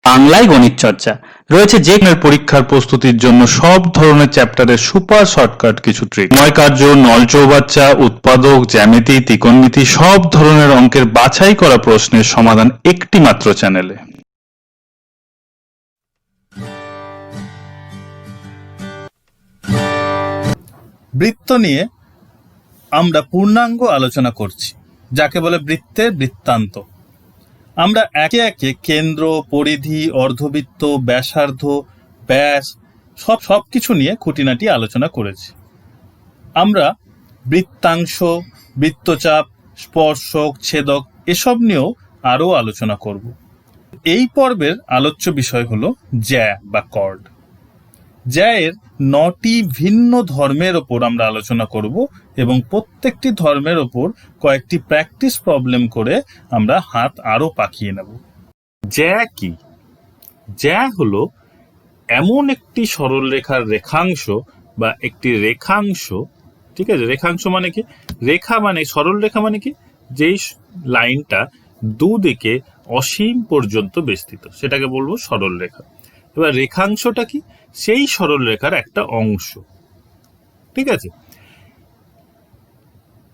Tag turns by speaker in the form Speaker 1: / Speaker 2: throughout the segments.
Speaker 1: বাংলায় গণিত চর্চা রয়েছে যে কোনো পরীক্ষার প্রস্তুতির জন্য সব ধরনের চ্যাপ্টারের সুপার শর্টকাট কিছু ট্রিক। সময় কার্য, নল চৌবাচ্চা, উৎপাদক, জ্যামিতি, ত্রিকোণমিতি সব ধরনের অঙ্কের বাছাই করা প্রশ্নের সমাধান একটি মাত্র চ্যানেলে।
Speaker 2: বৃত্ত নিয়ে আমরা পূর্ণাঙ্গ আলোচনা করছি, যাকে বলে বৃত্তের বৃত্তান্ত। আমরা একে একে কেন্দ্র, পরিধি, অর্ধবৃত্ত, ব্যাসার্ধ, ব্যাস সব কিছু নিয়ে খুঁটিনাটি আলোচনা করেছি। আমরা বৃত্তাংশ, বৃত্তচাপ, স্পর্শক, ছেদক এসব নিয়েও আরও আলোচনা করব। এই পর্বের আলোচ্য বিষয় হলো জ্যা বা কর্ড। জ্যায়ের 9টি ভিন্ন ধর্মের ওপর আমরা আলোচনা করব এবং প্রত্যেকটি ধর্মের ওপর কয়েকটি প্র্যাকটিস প্রবলেম করে আমরা হাত আরো পাকিয়ে নেব। জ্যা কি? জ্যা হলো এমন একটি সরলরেখার রেখাংশ বা একটি রেখাংশ। ঠিক আছে, রেখাংশ মানে কি? রেখা মানে সরলরেখা মানে কি? যেই লাইনটা দুদিকে অসীম পর্যন্ত বিস্তৃত সেটাকে বলবো সরলরেখা। এবার রেখাংশটা কি? সেই সরলরেখার একটা অংশ। ঠিক আছে,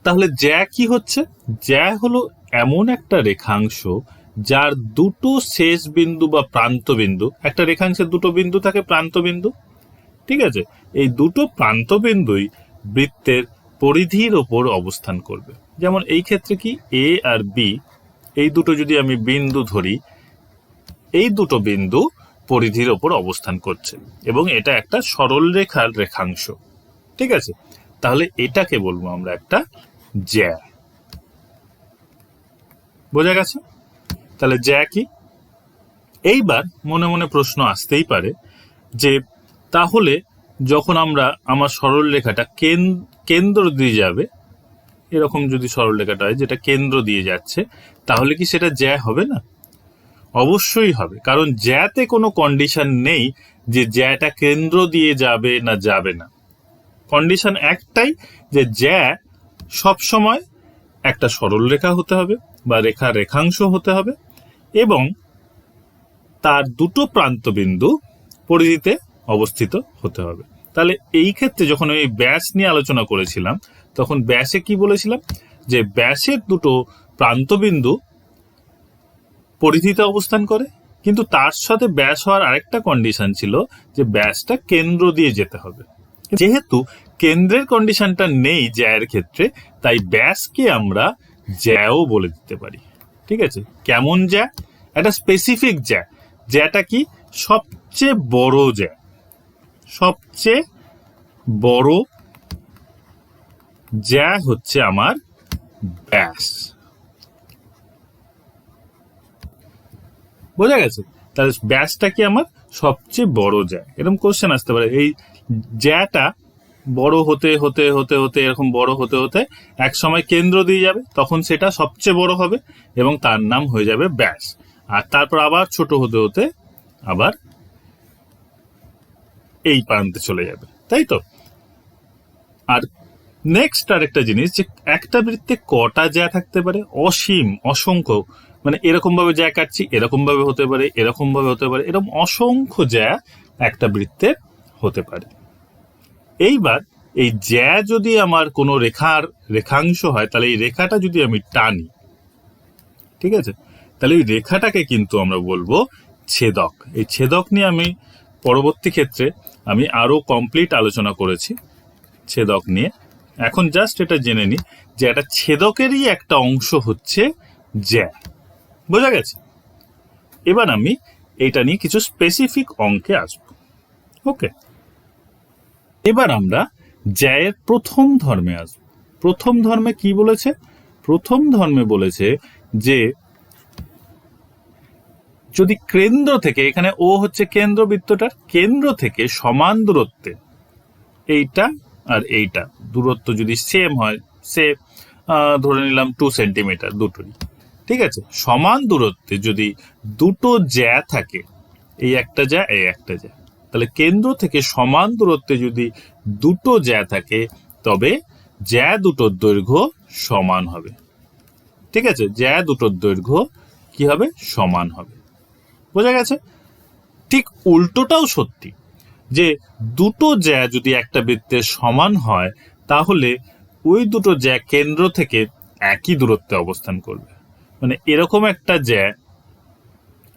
Speaker 2: তাহলে জ্যা কি হচ্ছে? জ্যা হলো এমন একটা রেখাংশ যার দুটো শেষ বিন্দু বা প্রান্ত বিন্দু, একটা রেখাংশের দুটো বিন্দু থাকে প্রান্ত বিন্দু। ঠিক আছে, এই দুটো প্রান্ত বিন্দুই বৃত্তের পরিধির ওপর অবস্থান করবে। যেমন এই ক্ষেত্রে কি এ আর বি, এই দুটো যদি আমি বিন্দু ধরি, এই দুটো বিন্দু পরিধির ওপর অবস্থান করছে এবং এটা একটা সরল রেখার রেখাংশ। ঠিক আছে, তাহলে এটাকে বলবো আমরা একটা জ্যা। বোঝা গেছে? তাহলে জ্যা কি? এইবার মনে মনে প্রশ্ন আসতেই পারে যে তাহলে যখন আমরা আমার সরল রেখাটা কেন্দ্র দিয়ে যাবে, এরকম যদি সরল রেখাটা হয় যেটা কেন্দ্র দিয়ে যাচ্ছে, তাহলে কি সেটা জ্যা হবে না? অবশ্যই হবে, কারণ জ্যাতে কোনো কন্ডিশন নেই যে জ্যাটা কেন্দ্র দিয়ে যাবে না যাবে না। কন্ডিশন একটাই যে জ্যা সবসময় একটা সরল রেখা হতে হবে বা রেখাংশ হতে হবে এবং তার দুটো প্রান্ত বিন্দু পরিধিতে অবস্থিত হতে হবে। তাহলে এই ক্ষেত্রে যখন আমি ব্যাস নিয়ে আলোচনা করেছিলাম তখন ব্যাসে কি বলেছিলাম? যে ব্যাসের দুটো প্রান্ত বিন্দু পরিধিতে অবস্থান করে, কিন্তু তার সাথে ব্যাস হওয়ার আরেকটা কন্ডিশন ছিল যে ব্যাসটা কেন্দ্র দিয়ে যেতে হবে। যেহেতু কেন্দ্রের কন্ডিশনটা নেই জ্যায়ের ক্ষেত্রে, তাই ব্যাসকে আমরা জ্যাও বলে দিতে পারি। ঠিক আছে, কেমন জ্যা? একটা স্পেসিফিক জ্যা। জ্যাটা কি? সবচেয়ে বড় জ্যা। সবচেয়ে বড় জ্যা হচ্ছে আমার ব্যাস। বোঝা গেছে? তাহলে ব্যাসটা কি আমার সবচেয়ে বড় জ্যা। এরকম কোশ্চেন আসতে পারে, এই জ্যাটা বড় হতে হতে হতে হতে এরকম বড় হতে হতে এক সময় কেন্দ্র দিয়ে যাবে, তখন সেটা সবচেয়ে বড় হবে এবং তার নাম হয়ে যাবে ব্যাস। আর তারপর আবার ছোট হতে হতে আবার এই প্রান্তে চলে যাবে, তাই তো? আর নেক্সট আরেকটা জিনিস, যে একটা বৃত্তে কটা জ্যা থাকতে পারে? অসীম, অসংখ্য। মানে এরকম ভাবে জ্যা কাটছি, এরকম ভাবে হতে পারে, এরকম ভাবে হতে পারে, এরকম অসংখ্য জ্যা একটা বৃত্তের হতে পারে। এইবার এই জ্যা যদি আমার কোনো রেখাংশ হয়, তাহলে এই রেখাটা যদি আমি টানি, ঠিক আছে, তাহলে এই রেখাটাকে কিন্তু আমরা বলবো ছেদক। এই ছেদক নিয়ে আমি পরবর্তী ক্ষেত্রে আমি আরো কমপ্লিট আলোচনা করেছি ছেদক নিয়ে। এখন জাস্ট এটা জেনে নি যে একটা ছেদকেরই একটা অংশ হচ্ছে জ্যা। বোঝা গেছে? এবার আমি এটা নিয়ে কিছু স্পেসিফিক অঙ্কে আসব। ওকে, এবার আমরা জ্যায়ের প্রথম ধর্মে আসব। প্রথম ধর্মে কি বলেছে? প্রথম ধর্মে বলেছে যে যদি কেন্দ্র থেকে, এখানে ও হচ্ছে কেন্দ্রবৃত্তটার, কেন্দ্র থেকে সমান দূরত্বে এইটা আর এইটা দূরত্ব যদি সেম হয়, সে ধরে নিলাম 2 সেন্টিমিটার দুটোরই, ঠিক আছে, সমান দূরত্বে যদি দুটো জ্যা থাকে, এই একটা জ্যা এই একটা জ্যা, তাহলে কেন্দ্র থেকে সমান দূরত্বে যদি দুটো জ্যা থাকে তবে জ্যা দুটোর দৈর্ঘ্য সমান হবে। ঠিক আছে, জ্যা দুটোর দৈর্ঘ্য কি হবে? সমান হবে। বোঝা গেছে? ঠিক উল্টোটাও সত্যি, যে দুটো জ্যা যদি একটা বৃত্তের সমান হয় তাহলে ওই দুটো জ্যা কেন্দ্র থেকে একই দূরত্বে অবস্থান করবে। মানে এরকম একটা জ্যা,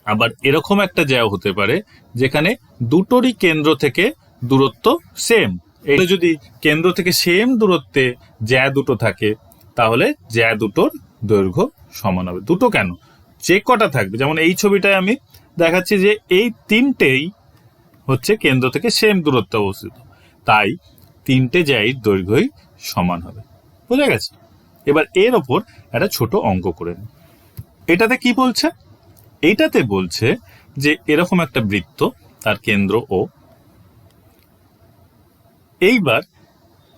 Speaker 2: আবার এরকম একটা জ্যা হতে পারে যেখানে দুটোরই কেন্দ্র থেকে দূরত্ব সেম। এটা যদি কেন্দ্র থেকে সেম দূরত্বে জ্যা দুটো থাকে তাহলে জ্যা দুটোর দৈর্ঘ্য সমান হবে। দুটো কেন, যে কটা থাকবে, যেমন এই ছবিটায় আমি দেখাচ্ছি যে এই তিনটেই হচ্ছে কেন্দ্র থেকে সেম দূরত্বে অবস্থিত, তাই তিনটে জ্যায়ের দৈর্ঘ্যই সমান হবে। বোঝা গেছে? এবার এর ওপর একটা ছোট অঙ্ক করে নিই। এটাতে কি বলছে? এইটাতে বলছে যে এরকম একটা বৃত্ত, তার কেন্দ্র ও। এইবার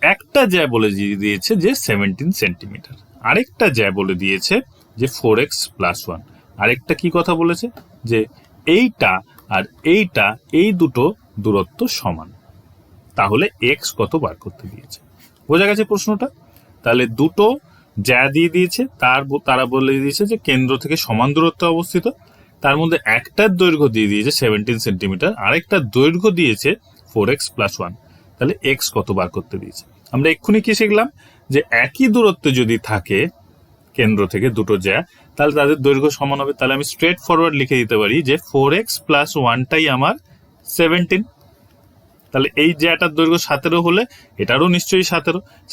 Speaker 2: একটা জ্যা বলে দিয়েছে যে 17 সেন্টিমিটার, আরেকটা জ্যা বলে দিয়েছে যে 4x+1, আরেকটা কি কথা বলেছে যে এইটা আর এইটা, এই দুটো দূরত্ব সমান, তাহলে এক্স কত বার করতে দিয়েছে। বোঝা গেছে প্রশ্নটা? তাহলে দুটো জ্যা দিয়ে দিয়েছে, তারা বলে দিয়েছে যে কেন্দ্র থেকে সমান দূরত্বে অবস্থিত, তার মধ্যে একটার দৈর্ঘ্য দিয়ে দিয়েছে 17 সেন্টিমিটার, আরেকটার দৈর্ঘ্য দিয়েছে 4x+1, তাহলে এক্স কত বার করতে দিয়েছে। আমরা এক্ষুনি কি শিখলাম যে একই দূরত্বে যদি থাকে কেন্দ্র থেকে দুটো জ্যা তাহলে তাদের দৈর্ঘ্য সমান হবে। তাহলে আমি স্ট্রেট ফরওয়ার্ড লিখে দিতে পারি যে 4x+1টাই আমার 17। তাহলে এই জ্যাটার দৈর্ঘ্য 17 হলে এটারও নিশ্চয়ই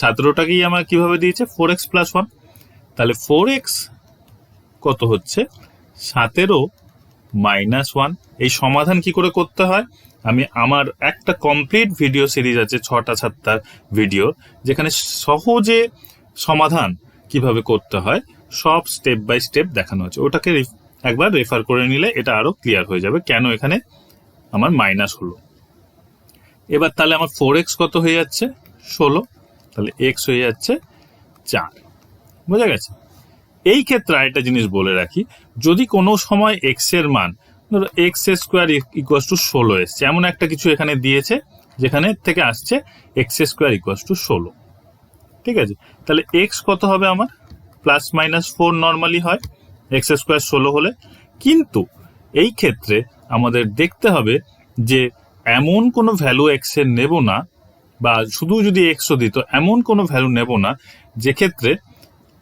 Speaker 2: 17টাকেই আমার কিভাবে দিয়েছে 4x+1। তাহলে 4x কত হচ্ছে 17-1। এই সমাধান কি করে করতে হয়, আমি আমার একটা কমপ্লিট ভিডিও সিরিজ আছে 6টা ভিডিও, যেখানে সহজে সমাধান কিভাবে করতে হয় সব স্টেপ বাই স্টেপ দেখানো হচ্ছে। ওটাকে একবার রেফার করে নিলে এটা আরো ক্লিয়ার হয়ে যাবে কেন এখানে আমার মাইনাস হলো। এবার তাহলে আমার 4x কত হয়ে যাচ্ছে 16, তাহলে x হয়ে যাচ্ছে 4। বোঝা গেছে? এই ক্ষেত্রে আরেকটা জিনিস বলে রাখি, যদি কোনো সময় x এর মান ধরো x² = 16 এসছে, এমন একটা কিছু এখানে দিয়েছে যেখানে থেকে আসছে x² = 16, ঠিক আছে, তাহলে x কত হবে আমার +-4 নর্মালি হয় x² 16 হলে। কিন্তু এই ক্ষেত্রে আমাদের দেখতে হবে যে এমন কোনো ভ্যালু x এর নেব না, বা শুধু যদি এক্সও দিত এমন কোনো ভ্যালু নেব না যে ক্ষেত্রে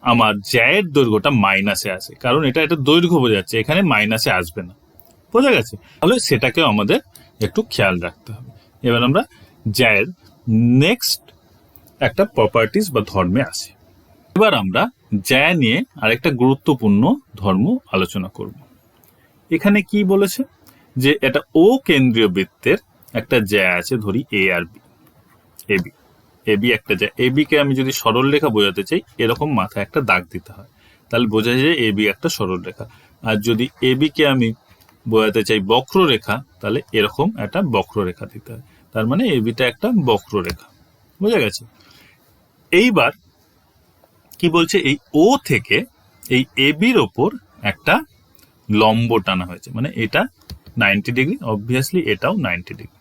Speaker 2: আমার জ্যায়ের দৈর্ঘ্যটা মাইনাসে আসে, কারণ এটা দৈর্ঘ্য বোঝাচ্ছে, এখানে মাইনাসে আসবে না। বোঝা গেছে? তাহলে সেটাকেও আমাদের একটু খেয়াল রাখতে হবে। এবার আমরা জ্যায়ের নেক্সট একটা প্রপার্টিজ বা ধর্মে আসি। এবার আমরা জ্যা নিয়ে আরেকটা গুরুত্বপূর্ণ ধর্ম আলোচনা করব। এখানে কি বলেছে যে এটা ও কেন্দ্রীয় বৃত্তের একটা জ্যা আছে, ধরি এ আর বি, এবি একটা জ্যা। এবি কে আমি যদি সরল রেখা বোঝাতে চাই এরকম মাথায় একটা দাগ দিতে হয়, তাহলে বোঝা যায় এবি একটা সরল রেখা। আর যদি এবি কে আমি বোঝাতে চাই বক্ররেখা তাহলে এরকম একটা বক্ররেখা দিতে হয়, তার মানে এবিটা একটা বক্ররেখা। বোঝা গেছে? এইবার কি বলছে, এই ও থেকে এই এবির ওপর একটা লম্ব টানা হয়েছে, মানে এটা 90 ডিগ্রি, অবভিয়াসলি এটাও 90 ডিগ্রি,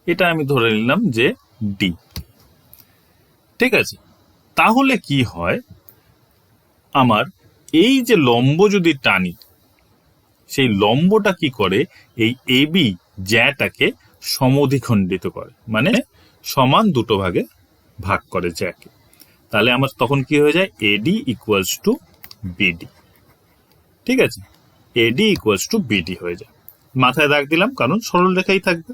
Speaker 2: এটা আমি ধরে নিলাম যে ডি। ঠিক আছে, তাহলে কি হয়, আমার এই যে লম্ব যদি টানি সেই লম্বটা কি করে এই এবি জ্যাটাকে সমদ্বিখণ্ডিত করে, মানে সমান দুটো ভাগে ভাগ করে জ্যাকে। তাহলে আমার তখন কি হয়ে যায়, এডি = বিডি। ঠিক আছে, এডি = বিডি হয়ে যায়। মাথায় দাগ দিলাম কারণ সরল রেখাই থাকবে।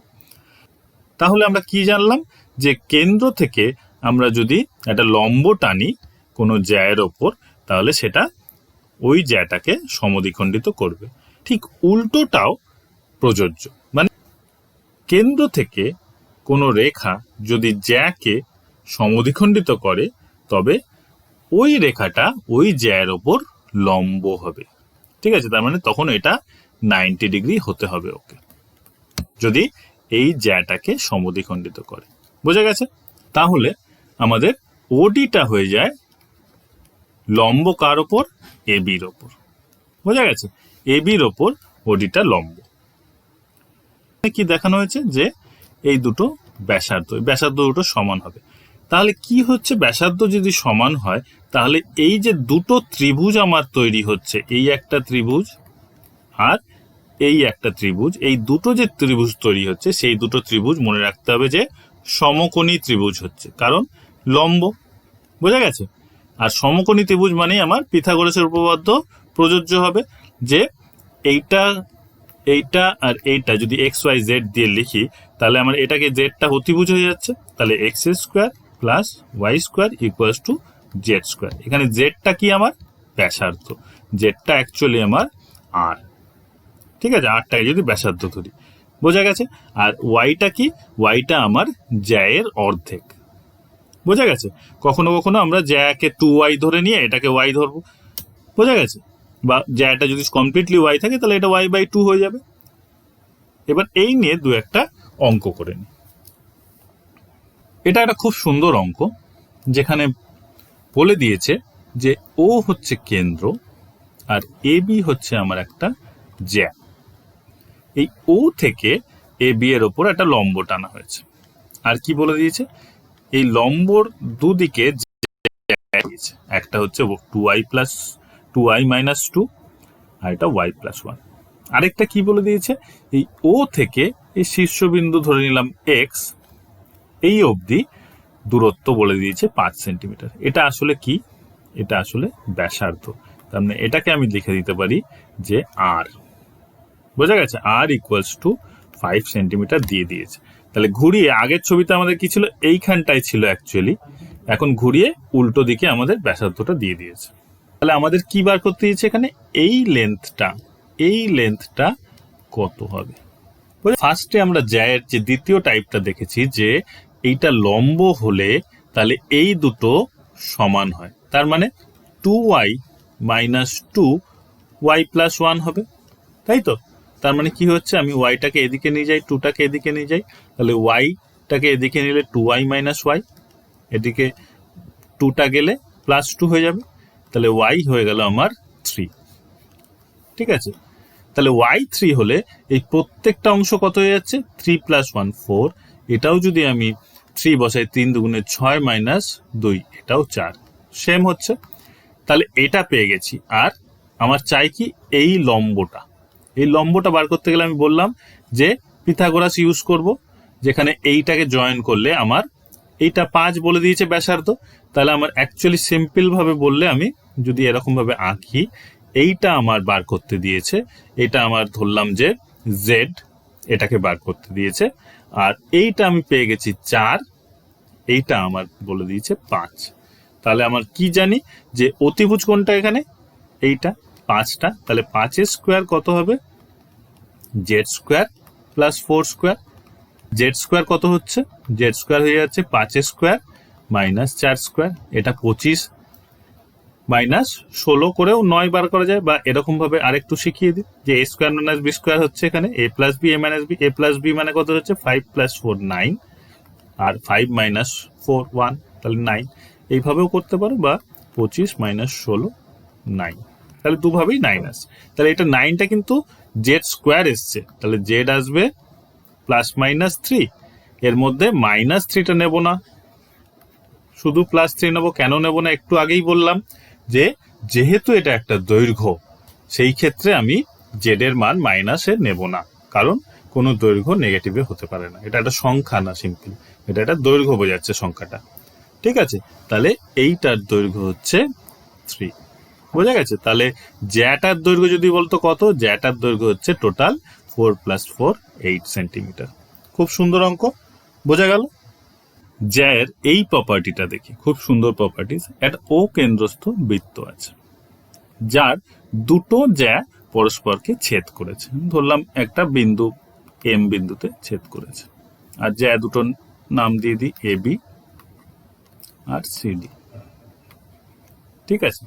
Speaker 2: তাহলে আমরা কি জানলাম, যে কেন্দ্র থেকে আমরা যদি একটা লম্ব টানি কোনো জ্যায়ের ওপর তাহলে সেটা ওই জ্যাটাকে সমদ্বিখণ্ডিত করবে। ঠিক উল্টোটাও প্রযোজ্য, মানে কেন্দ্র থেকে কোনো রেখা যদি জ্যাকে সমদ্বিখণ্ডিত করে তবে ওই রেখাটা ওই জ্যায়ের ওপর লম্ব হবে। ঠিক আছে, তার মানে তখন এটা 90 ডিগ্রি হতে হবে ওকে, যদি এই জ্যাটাকে সমদ্বিখণ্ডিত করে। বোঝা গেছে? তাহলে আমাদের ওডিটা হয়ে যায় লম্ব কার ওপর, এবির ওপর। বোঝা গেছে? এবির ওপর ওডিটা লম্ব। কি দেখানো হয়েছে যে এই দুটো ব্যাসার্ধ দুটো সমান হবে। তাহলে কি হচ্ছে, ব্যাসার্ধ যদি সমান হয় তাহলে এই যে দুটো ত্রিভুজ আমার তৈরি হচ্ছে, এই একটা ত্রিভুজ আর এই একটা ত্রিভুজ, এই দুটো যে ত্রিভুজ তৈরি হচ্ছে সেই দুটো ত্রিভুজ মনে রাখতে হবে যে সমকোণী ত্রিভুজ হচ্ছে, কারণ লম্ব। বোঝা গেছে? আর সমকোণী ত্রিভুজ মানেই আমার পিথাগোরাসের উপপাদ্য প্রযোজ্য হবে, যে এইটা এইটা আর এইটা যদি এক্স ওয়াই জেড দিয়ে লিখি, তাহলে আমার এটাকে জেডটা অতিভুজ হয়ে যাচ্ছে, তাহলে X square plus Y square equals to Z square. এখানে জেডটা কি আমার ব্যাসার্ধ, জেডটা অ্যাকচুয়ালি আমার আর, ঠিক আছে, আরটাকে যদি ব্যাসার্ধ ধরি। বোঝা গেছে? আর ওয়াইটা কি, ওয়াইটা আমার জ্যায়ের অর্ধেক। বোঝা গেছে? কখনো কখনো আমরা জ্যাকে 2y ধরে নিয়ে এটাকে ওয়াই ধরবো। বোঝা গেছে? বা জ্যাটা যদি কমপ্লিটলি ওয়াই থাকে তাহলে এটা y/2 হয়ে যাবে। এবার এই নিয়ে দু একটা অঙ্ক করে নি। এটা একটা খুব সুন্দর অঙ্ক, যেখানে বলে দিয়েছে যে ও হচ্ছে কেন্দ্র আর এ বি হচ্ছে আমার একটা জ্যা। এই ও থেকে এ বি এর ওপর একটা লম্ব টানা হয়েছে। আর কি বলে দিয়েছে, এই লম্বর দুদিকে একটা হচ্ছে 2y মাইনাস 2 আর এটা y+1। আরেকটা কি বলে দিয়েছে, এই ও থেকে এই শীর্ষবিন্দু ধরে নিলাম x, এই অবধি দূরত্ব বলে দিয়েছে 5 সেন্টিমিটার। এটা আসলে কি, এটা আসলে ব্যাসার্ধ। তার মানে এটাকে আমি লিখে দিতে পারি যে আর। বোঝা গেছে? আর ইকুয়ালস টু 5 সেন্টিমিটার দিয়ে দিয়েছে। তাহলে ঘুরিয়ে, আগের ছবিতে আমাদের কি ছিল, এইখানটাই ছিল অ্যাকচুয়ালি, এখন ঘুরিয়ে উল্টো দিকে আমাদের ব্যাসার্ধটা দিয়ে দিয়েছে। তাহলে আমাদের কি বার করতে দিয়েছে এখানে, এই লেন্থটা কত হবে। ফার্স্টে আমরা জ্যায়ের যে দ্বিতীয় টাইপটা দেখেছি, যে এইটা লম্ব হলে তাহলে এই দুটো সমান হয়, তার মানে 2y মাইনাস 2y+1 হবে, তাই তো? তার মানে কি হচ্ছে, আমি ওয়াইটাকে এদিকে নিয়ে যাই, 2টাকে এদিকে নিয়ে যাই, তাহলে ওয়াইটাকে এদিকে নিলে 2y মাইনাস ওয়াই, এদিকে 2টা গেলে +2 হয়ে যাবে, তাহলে ওয়াই হয়ে গেল আমার 3। ঠিক আছে? তাহলে y3 হলে এই প্রত্যেকটা অংশ কত হয়ে যাচ্ছে, 3 + 1 4, এটাও যদি আমি 3 বসাই, 3 দুগুণে 6 মাইনাস 2, এটাও 4, সেম হচ্ছে। তাহলে এটা পেয়ে গেছি। আর আমার চাই কি, এই লম্বটা। এই লম্বটা বার করতে গেলে আমি বললাম যে পিথাগোরাস ইউজ করব, যেখানে এইটাকে জয়েন করলে আমার এইটা 5 বলে দিয়েছে ব্যাসার্ধ। তাহলে আমার অ্যাকচুয়ালি সিম্পল ভাবে বললে, আমি যদি এরকম ভাবে আঁকি, এইটা আমার বার করতে দিয়েছে, এটা আমার ধরলাম যে জেড, এটাকে বার করতে দিয়েছে। আর এইটা আমি পেয়ে গেছি 4, এইটা আমার বলে দিয়েছে 5। তাহলে আমার কি জানি, যে অতিভুজ কোনটা এখানে, এইটা 5টা। তাহলে 5 স্কোয়ার কত হবে, Z square plus 4 square. Z square কত হচ্ছে, জেড স্কোয়ার হয়ে যাচ্ছে 5 স্কোয়ার মাইনাস 4 স্কোয়ার, এটা 25 মাইনাস 16 করেও 9 বার করা যায়। বা এরকম ভাবে আরেকটু শিখিয়ে দিই, যে a square minus B square হচ্ছে এখানে a plus B, a minus B, a plus B মানে কত হচ্ছে 5 + 4 9, আর 5 মাইনাস 4 1, তাহলে 9। এইভাবেও করতে পারো, বা 25 মাইনাস 16 9, তাহলে দুভাবেই 9 আসে। তাহলে এটা 9টা কিন্তু জেড স্কোয়ার এসছে, তাহলে জেড আসবে +-3, এর মধ্যে -3টা নেব না, শুধু +3 নেবো। কেন নেব না, একটু আগেই বললাম যে যেহেতু এটা একটা দৈর্ঘ্য, সেই ক্ষেত্রে আমি জেড এর মান মাইনাসে নেব না, কারণ কোনো দৈর্ঘ্য নেগেটিভে হতে পারে না। এটা একটা সংখ্যা না, সিম্পল এটা একটা দৈর্ঘ্য বোঝাচ্ছে সংখ্যাটা। ঠিক আছে? তাহলে এইটার দৈর্ঘ্য হচ্ছে 3। বোঝা গেছে? তাহলে জ্যাটার দৈর্ঘ্য যদি বলতো কত, জ্যাটার দৈর্ঘ্য হচ্ছে টোটাল 4 + 4 8 সেন্টিমিটার। খুব সুন্দর অঙ্ক, বোঝা গেল? জ্যায়ের এই প্রপার্টিটা দেখি, খুব সুন্দর প্রপার্টিজ। একটা ও কেন্দ্রস্থ বৃত্ত আছে, যার দুটো জ্যা পরস্পরকে ছেদ করেছে। ধরলাম একটা বিন্দু এম বিন্দুতে ছেদ করেছে, আর জ্যা দুটোর নাম দিয়ে দিই এ বি আর সিডি। ঠিক আছে?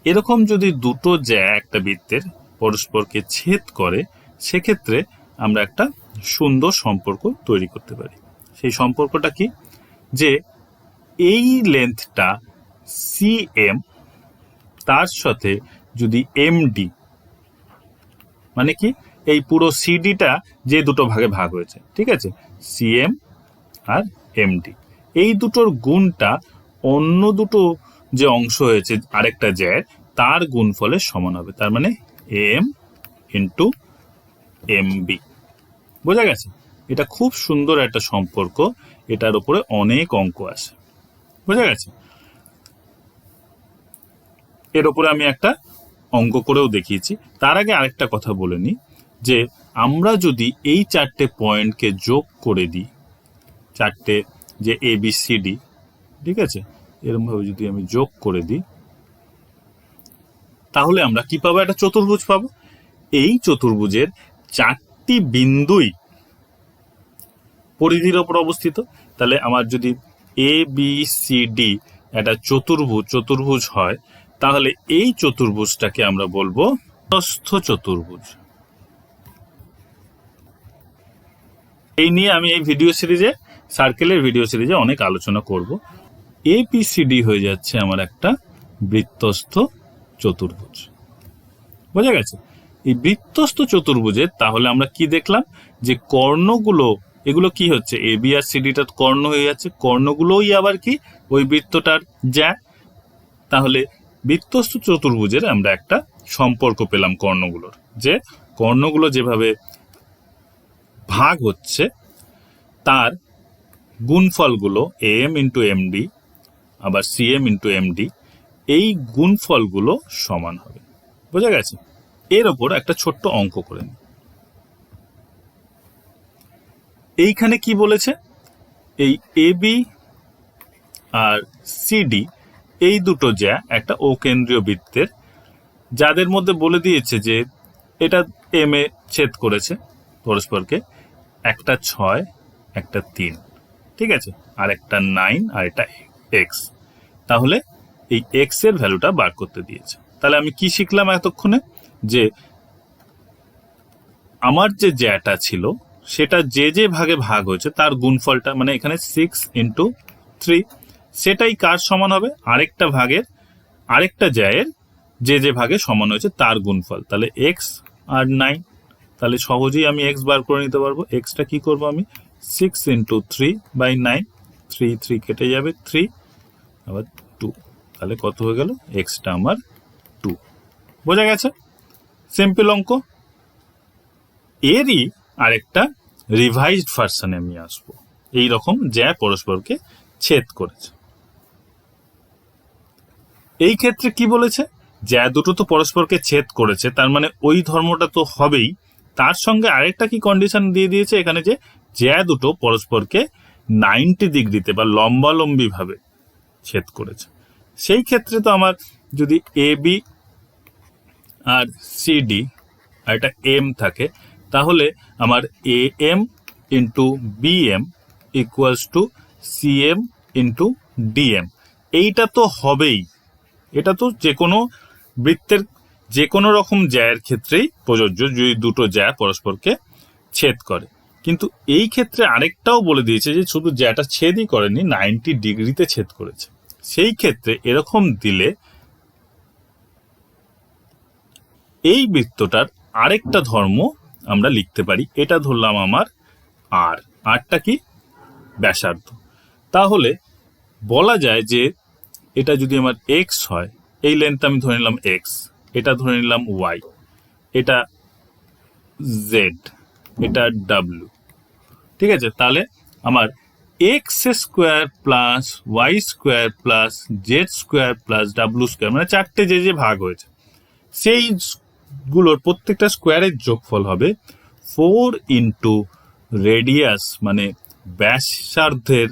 Speaker 2: এরকম যদি দুটো জ্যা একটা বৃত্তের পরস্পরকে ছেদ করে, সেক্ষেত্রে আমরা একটা সুন্দর সম্পর্ক তৈরি করতে পারি। সেই সম্পর্কটা কি, যে এই লেন্থটা সিএম, তার সাথে যদি এমডি, মানে কি, এই পুরো সিডিটা যে দুটো ভাগে ভাগ হয়েছে, ঠিক আছে, সিএম আর এমডি, এই দুটোর গুণটা অন্য দুটো যে অংশ হয়েছে আরেকটা জ্যার, তার গুণফলের সমান হবে। তার মানে এম ইন্টু এমবি। বোঝা গেছে? এটা খুব সুন্দর একটা সম্পর্ক, এটার উপরে অনেক অঙ্ক আসে। বোঝা গেছে? এর উপরে আমি একটা অঙ্ক করেও দেখিয়েছি। তার আগে আরেকটা কথা বলে নিই, যে আমরা যদি এই চারটে পয়েন্টকে যোগ করে দিই, চারটে যে এ বি সি ডি, ঠিক আছে, এরকমভাবে যদি আমি যোগ করে দিই, তাহলে আমরা কি পাবো? একটা চতুর্ভুজ পাবো। এই চতুর্ভুজের চারটি বিন্দুই পরিধির ওপর অবস্থিত। তাহলে আমার যদি এ বি সি ডি একটা চতুর্ভুজ হয়, তাহলে এই চতুর্ভুজটাকে আমরা বলবো প্রস্থ চতুর্ভুজ। এই নিয়ে আমি এই সার্কেলের ভিডিও সিরিজে অনেক আলোচনা করব। এবিসিডি হয়ে যাচ্ছে আমার একটা বৃত্তস্থ চতুর্ভুজ। বোঝা গেছে? এই বৃত্তস্থ চতুর্ভুজের তাহলে আমরা কি দেখলাম, যে কর্ণগুলো, এগুলো কি হচ্ছে, এ বি আর সিডিটা কর্ণ হয়ে যাচ্ছে, কর্ণগুলোই আবার কি ওই বৃত্তটার জ্যা। তাহলে বৃত্তস্থ চতুর্ভুজের আমরা একটা সম্পর্ক পেলাম কর্ণগুলোর, যে কর্ণগুলো যেভাবে ভাগ হচ্ছে তার গুণফলগুলো এম ইন্টু এমডি আবার সিএম ইন্টু এমডি, এই গুণফলগুলো সমান হবে। বোঝা গেছে? এর ওপর একটা ছোট্ট অঙ্ক করে নিই। এইখানে কি বলেছে, এই এ বি আর সিডি এই দুটো জ্যা একটা অকেন্দ্রীয় বৃত্তের, যাদের মধ্যে বলে দিয়েছে যে এটা এম এ ছেদ করেছে পরস্পরকে, একটা 6 একটা 3, ঠিক আছে, আর একটা 9 আর এটা এক্স। তাহলে এই এক্স এর ভ্যালুটা বার করতে দিয়েছে। তাহলে আমি কি শিখলাম এতক্ষণে, যে আমার যে জ্যাটা ছিল সেটা যে ভাগে ভাগ হয়েছে তার গুণফলটা, মানে এখানে 6 ইন্টু 3, সেটাই কার সমান হবে, আরেকটা জ্যায়ের যে ভাগে সমান হয়েছে তার গুণফল। তাহলে এক্স আর 9, তাহলে সহজেই আমি এক্স বার করে নিতে পারবো। এক্সটা কি করবো আমি, 6 ইন্টু 3/9, 3 কেটে যাবে 3, আবার 2, তাহলে কত হয়ে গেল, এক্সটা আমার 2। বোঝা গেছে? সিম্পল অঙ্ক। এরই আরেকটা রিভাইজড ভার্সনে আমি আসবো, এইরকম জ্যা পরস্পরকে ছেদ করেছে। এই ক্ষেত্রে কি বলেছে, জ্যা দুটো তো পরস্পরকে ছেদ করেছে, তার মানে ওই ধর্মটা তো হবেই। তার সঙ্গে আরেকটা কি কন্ডিশন দিয়ে দিয়েছে এখানে, যে জ্যা দুটো পরস্পরকে 90 ডিগ্রিতে বা লম্বালম্বি ভাবে ছেদ করেছে। সেই ক্ষেত্রে তো আমার যদি এ বি আর সিডি আর একটা এম থাকে, তাহলে আমার A M into BM equals to CM into DM, এইটা তো হবেই। এটা তো যে কোনো বৃত্তের যে কোনো রকম জ্যায়ের ক্ষেত্রেই প্রযোজ্য, যদি দুটো জ্যা পরস্পরকে ছেদ করে। কিন্তু এই ক্ষেত্রে আরেকটাও বলে দিয়েছে যে শুধু জ্যাটা ছেদই করেনি, 90 ডিগ্রিতে ছেদ করেছে। সেই ক্ষেত্রে এরকম দিলে এই বৃত্তটার আরেকটা ধর্ম আমরা লিখতে পারি। এটা ধরলাম আমার আরটা কি, ব্যাসার্ধ। তাহলে বলা যায় যে এটা যদি আমার এক্স হয়, এই লেন্থটা আমি ধরে নিলাম এক্স, এটা ধরে নিলাম ওয়াই, এটা জেড, এটা ডাব্লিউ, ঠিক আছে। তাহলে আমার X square plus Y square plus Z square plus W square, মানে চারটে যে ভাগ হয়েছে সেইগুলোর প্রত্যেকটা স্কোয়ারের যোগফল হবে 4 ইন্টু রেডিয়াস, মানে ব্যাসার্ধের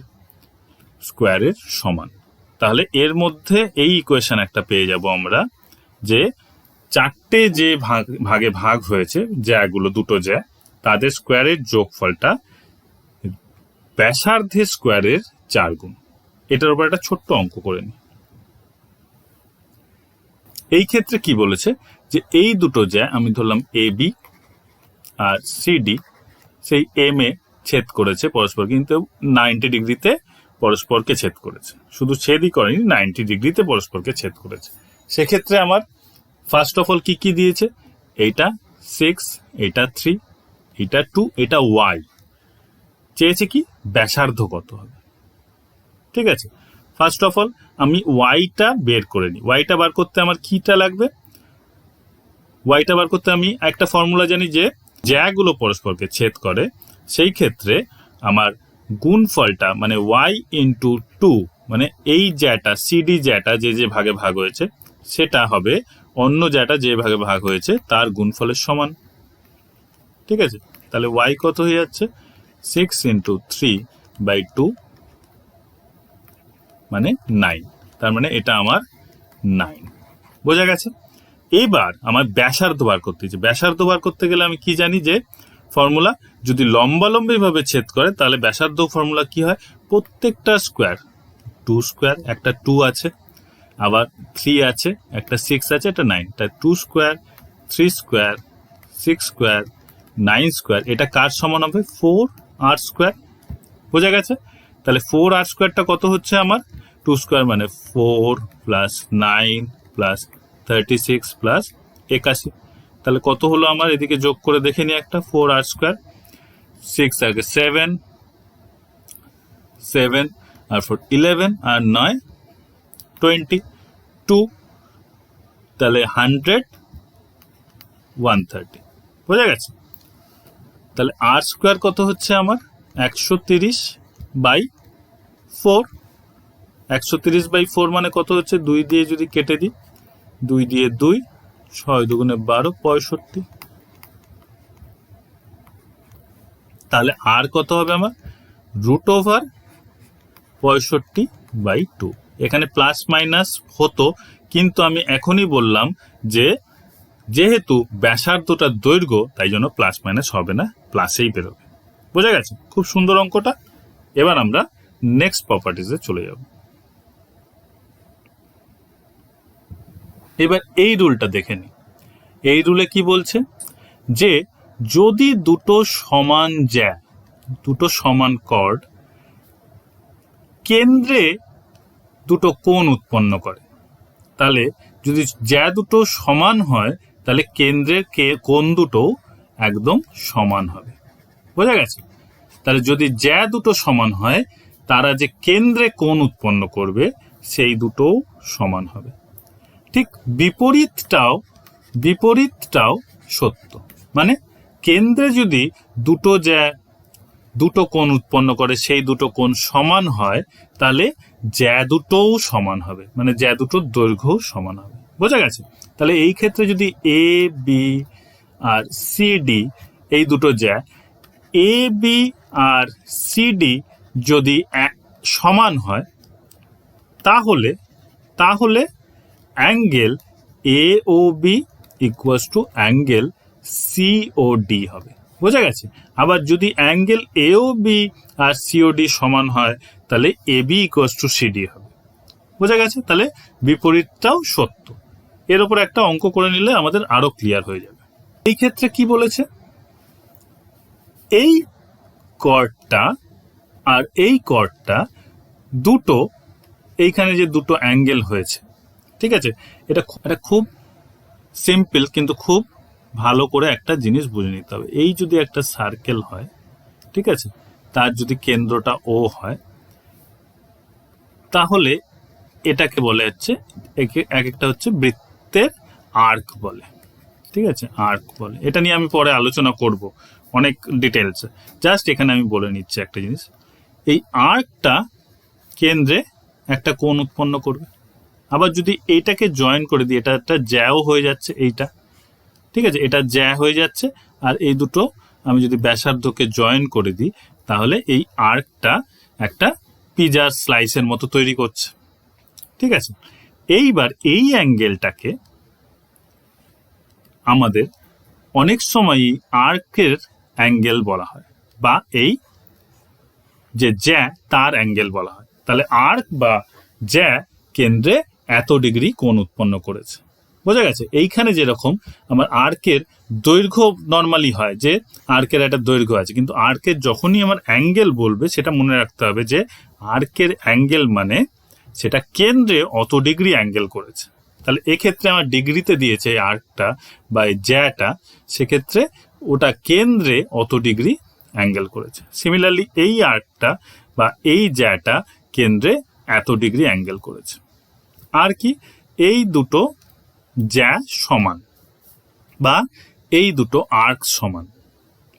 Speaker 2: স্কোয়ারের সমান। তাহলে এর মধ্যে এই ইকুয়েশন একটা পেয়ে যাব আমরা, যে চারটে যে ভাগে ভাগ হয়েছে জ্যাগুলো, দুটো জ্যা, তাদের স্কোয়ারের যোগফলটা ব্যাসার্ধের স্কোয়ারের 4 গুণ। এটার উপর একটা ছোট্ট অঙ্ক করে নি। এই ক্ষেত্রে কি বলেছে, যে এই দুটো জ্যা আমি ধরলাম এ বি আর সিডি, সেই এম এ ছেদ করেছে পরস্পর, কিন্তু 90 ডিগ্রিতে পরস্পরকে ছেদ করেছে। শুধু ছেদই করেনি, 90 ডিগ্রিতে পরস্পরকে ছেদ করেছে। সেক্ষেত্রে আমার ফার্স্ট অফ অল কি দিয়েছে, এইটা 6, এটা 3, এটা 2, এটা ওয়াই। চেয়েছে কি, ব্যাসার্ধ কত হবে। ঠিক আছে, ফার্স্ট অফ অল আমি ওয়াইটা বের করে নিই। ওয়াইটা বার করতে আমার কিটা লাগবে, ওয়াইটা বার করতে আমি একটা ফর্মুলা জানি, যে জ্যাগুলো পরস্পরকে ছেদ করে সেই ক্ষেত্রে আমার গুণফলটা মানে y ইন্টু 2 মানে এই জ্যাটা সিডি জ্যাটা যে ভাগে ভাগ হয়েছে সেটা হবে অন্য জ্যাটা যে ভাগে ভাগ হয়েছে তার গুণফলের সমান। ঠিক আছে, তাহলে y কত হয়ে যাচ্ছে 6 ইন্টু 3/2 মানে 9, তার মানে এটা আমার 9। বোঝা গেছে? এবার আমার ব্যাসার্ধ বার করতে হচ্ছে। ব্যাসার্ধ বার করতে গেলে আমি কি জানি যে ফর্মুলা, যদি লম্বালম্বি ভাবে ছেদ করে তাহলে ব্যাসার্ধ ফর্মুলা কি হয়, প্রত্যেকটা স্কোয়ার 2 স্কোয়ার, একটা 2 আছে, আবার 3 আছে, একটা 6 আছে, একটা 9, তাই 2 স্কোয়ার 3 স্কোয়ার 6 স্কোয়ার 9 স্কোয়ার, এটা কার সমান হবে 4r স্কোয়ার। বোঝা গেছে? তাহলে 4r স্কোয়ারটা কত হচ্ছে আমার 2 স্কোয়ার মানে 4 প্লাস 9 প্লাস 36 প্লাস 81, তাহলে কত হলো আমার, এদিকে যোগ করে দেখে নি একটা 4r স্কোয়ার, 6 আগে 7 আর 4 11 আর 9 22, তাহলে 100 130। বোঝা গেছে? তাহলে আর স্কোয়ার কত হচ্ছে আমার 130/4, 130/4 মানে কত হচ্ছে, 2 দিয়ে যদি কেটে দিই, 2 দিয়ে 2, 6 দুগুণে 12, 65। তাহলে আর কত হবে আমার √65/2। এখানে প্লাস মাইনাস হতো, কিন্তু আমি এখনই বললাম যে যেহেতু ব্যাসার্ধটা দৈর্ঘ্য তাই জন্য প্লাস মাইনাস হবে না, প্লাসেই বেরোবে। বোঝা গেছে? খুব সুন্দর অঙ্কটা। এবার আমরা নেক্সট প্রপার্টিজে চলে যাব। এবার এই রুলটা দেখে নি। এই রুলে কি বলছে যে যদি দুটো সমান জ্যা, দুটো সমান কর্ড কেন্দ্রে দুটো কোণ উৎপন্ন করে, তাহলে যদি জ্যা দুটো সমান হয় তাহলে কেন্দ্রের কোণ দুটো একদম সমান হবে। বোঝা গেছে? তাহলে যদি জ্যা দুটো সমান হয় তারা যে কেন্দ্রে কোণ উৎপন্ন করবে সেই দুটোও সমান হবে। ঠিক বিপরীতটাও সত্য, মানে কেন্দ্রে যদি দুটো জ্যা দুটো কোণ উৎপন্ন করে সেই দুটো কোণ সমান হয় তাহলে জ্যা দুটোও সমান হবে, মানে জ্যা দুটোর দৈর্ঘ্যও সমান হবে। বোঝা গেছে? তাহলে এই ক্ষেত্রে যদি এ বি আর সি ডি এই দুটো জ্যা, এ বি আর সি ডি যদি সমান হয় তাহলে angle A O B equals to angle C O D হবে। বোঝা গেছে? আবার যদি অ্যাঙ্গেল এ ও বি আর সি ও ডি সমান হয় তাহলে A B equals to C D হবে। বোঝা গেছে? তাহলে বিপরীতটাও সত্য। এর উপর একটা অঙ্ক করে নিলে আমাদের আরো ক্লিয়ার হয়ে যাবে। এই ক্ষেত্রে কি বলেছে, এই কর্ডটা আর এই কর্ডটা দুটো, এইখানে যে দুটো অ্যাঙ্গেল হয়েছে, ঠিক আছে, এটা খুব সিম্পল, কিন্তু খুব ভালো করে একটা জিনিস বুঝে নিতে হবে। এই যদি একটা সার্কেল হয়, ঠিক আছে, তার যদি কেন্দ্রটা ও হয় তাহলে এটাকে বলে হচ্ছে এক একটা হচ্ছে বৃত্তের আর্ক বলে। ঠিক আছে, আর্ক বলে। এটা নিয়ে আমি পরে আলোচনা করব অনেক ডিটেলসে, জাস্ট এখানে আমি বলে নিচ্ছি একটা জিনিস। এই আর্কটা কেন্দ্রে একটা কোণ উৎপন্ন করবে। আবার যদি এইটাকে জয়েন করে দিই, এটা একটা জ্যাও হয়ে যাচ্ছে, এইটা, ঠিক আছে, এটা জ্যা হয়ে যাচ্ছে, আর এই দুটো আমি যদি ব্যাসার্ধকে জয়েন করে দিই তাহলে এই আর্কটা একটা পিজার স্লাইসের মতো তৈরি করছে। ঠিক আছে, এইবার এই অ্যাঙ্গেলটাকে আমাদের অনেক সময়ই আর্কের অ্যাঙ্গেল বলা হয়, বা এই যে জ্যা তার অ্যাঙ্গেল বলা হয়। তাহলে আর্ক বা জ্যা কেন্দ্রে এত ডিগ্রি কোণ উৎপন্ন করেছে। বোঝা গেছে? এইখানে যেরকম আমার আর্কের দৈর্ঘ্য নর্মালি হয় যে আর্কের একটা দৈর্ঘ্য আছে, কিন্তু আর্কের যখনই আমার অ্যাঙ্গেল বলবে সেটা মনে রাখতে হবে যে আর্কের অ্যাঙ্গেল মানে সেটা কেন্দ্রে অত ডিগ্রি অ্যাঙ্গেল করেছে। তাহলে এক্ষেত্রে আমার ডিগ্রিতে দিয়েছে এই আর্কটা বা এই জ্যাটা, সেক্ষেত্রে ওটা কেন্দ্রে অত ডিগ্রি অ্যাঙ্গেল করেছে। সিমিলারলি এই আর্কটা বা এই জ্যাটা কেন্দ্রে এত ডিগ্রি অ্যাঙ্গেল করেছে। আর কি, এই দুটো জ্যা সমান বা এই দুটো আর্ক সমান।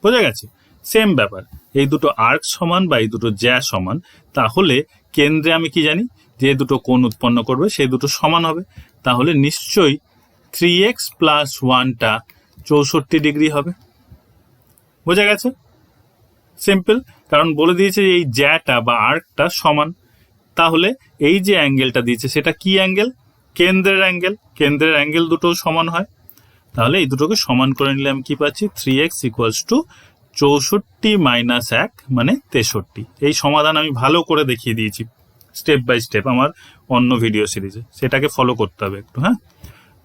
Speaker 2: বোঝা গেছে? সেম ব্যাপার, এই দুটো আর্ক সমান বা এই দুটো জ্যা সমান, তাহলে কেন্দ্রে আমি কি জানি, যে দুটো কোণ উৎপন্ন করবে সেই দুটো সমান হবে, তাহলে নিশ্চয়ই 3x প্লাস 1টা 64 ডিগ্রি হবে। বোঝা গেছে? সিম্পল, কারণ বলে দিয়েছে এই জ্যাটা বা আর্কটা সমান, তাহলে এই যে অ্যাঙ্গেলটা দিয়েছে সেটা কি অ্যাঙ্গেল? কেন্দ্রের অ্যাঙ্গেল। কেন্দ্রের অ্যাঙ্গেল দুটো সমান হয়, তাহলে এই দুটোকে সমান করে নিলে আমি কি পাচ্ছি? 3x ইকুয়ালস টু 64 মাইনাস 1 মানে 63। এই সমাধান আমি ভালো করে দেখিয়ে দিয়েছি স্টেপ বাই স্টেপ আমার অন্য ভিডিও সিরিজে, সেটাকে ফলো করতে হবে একটু। হ্যাঁ,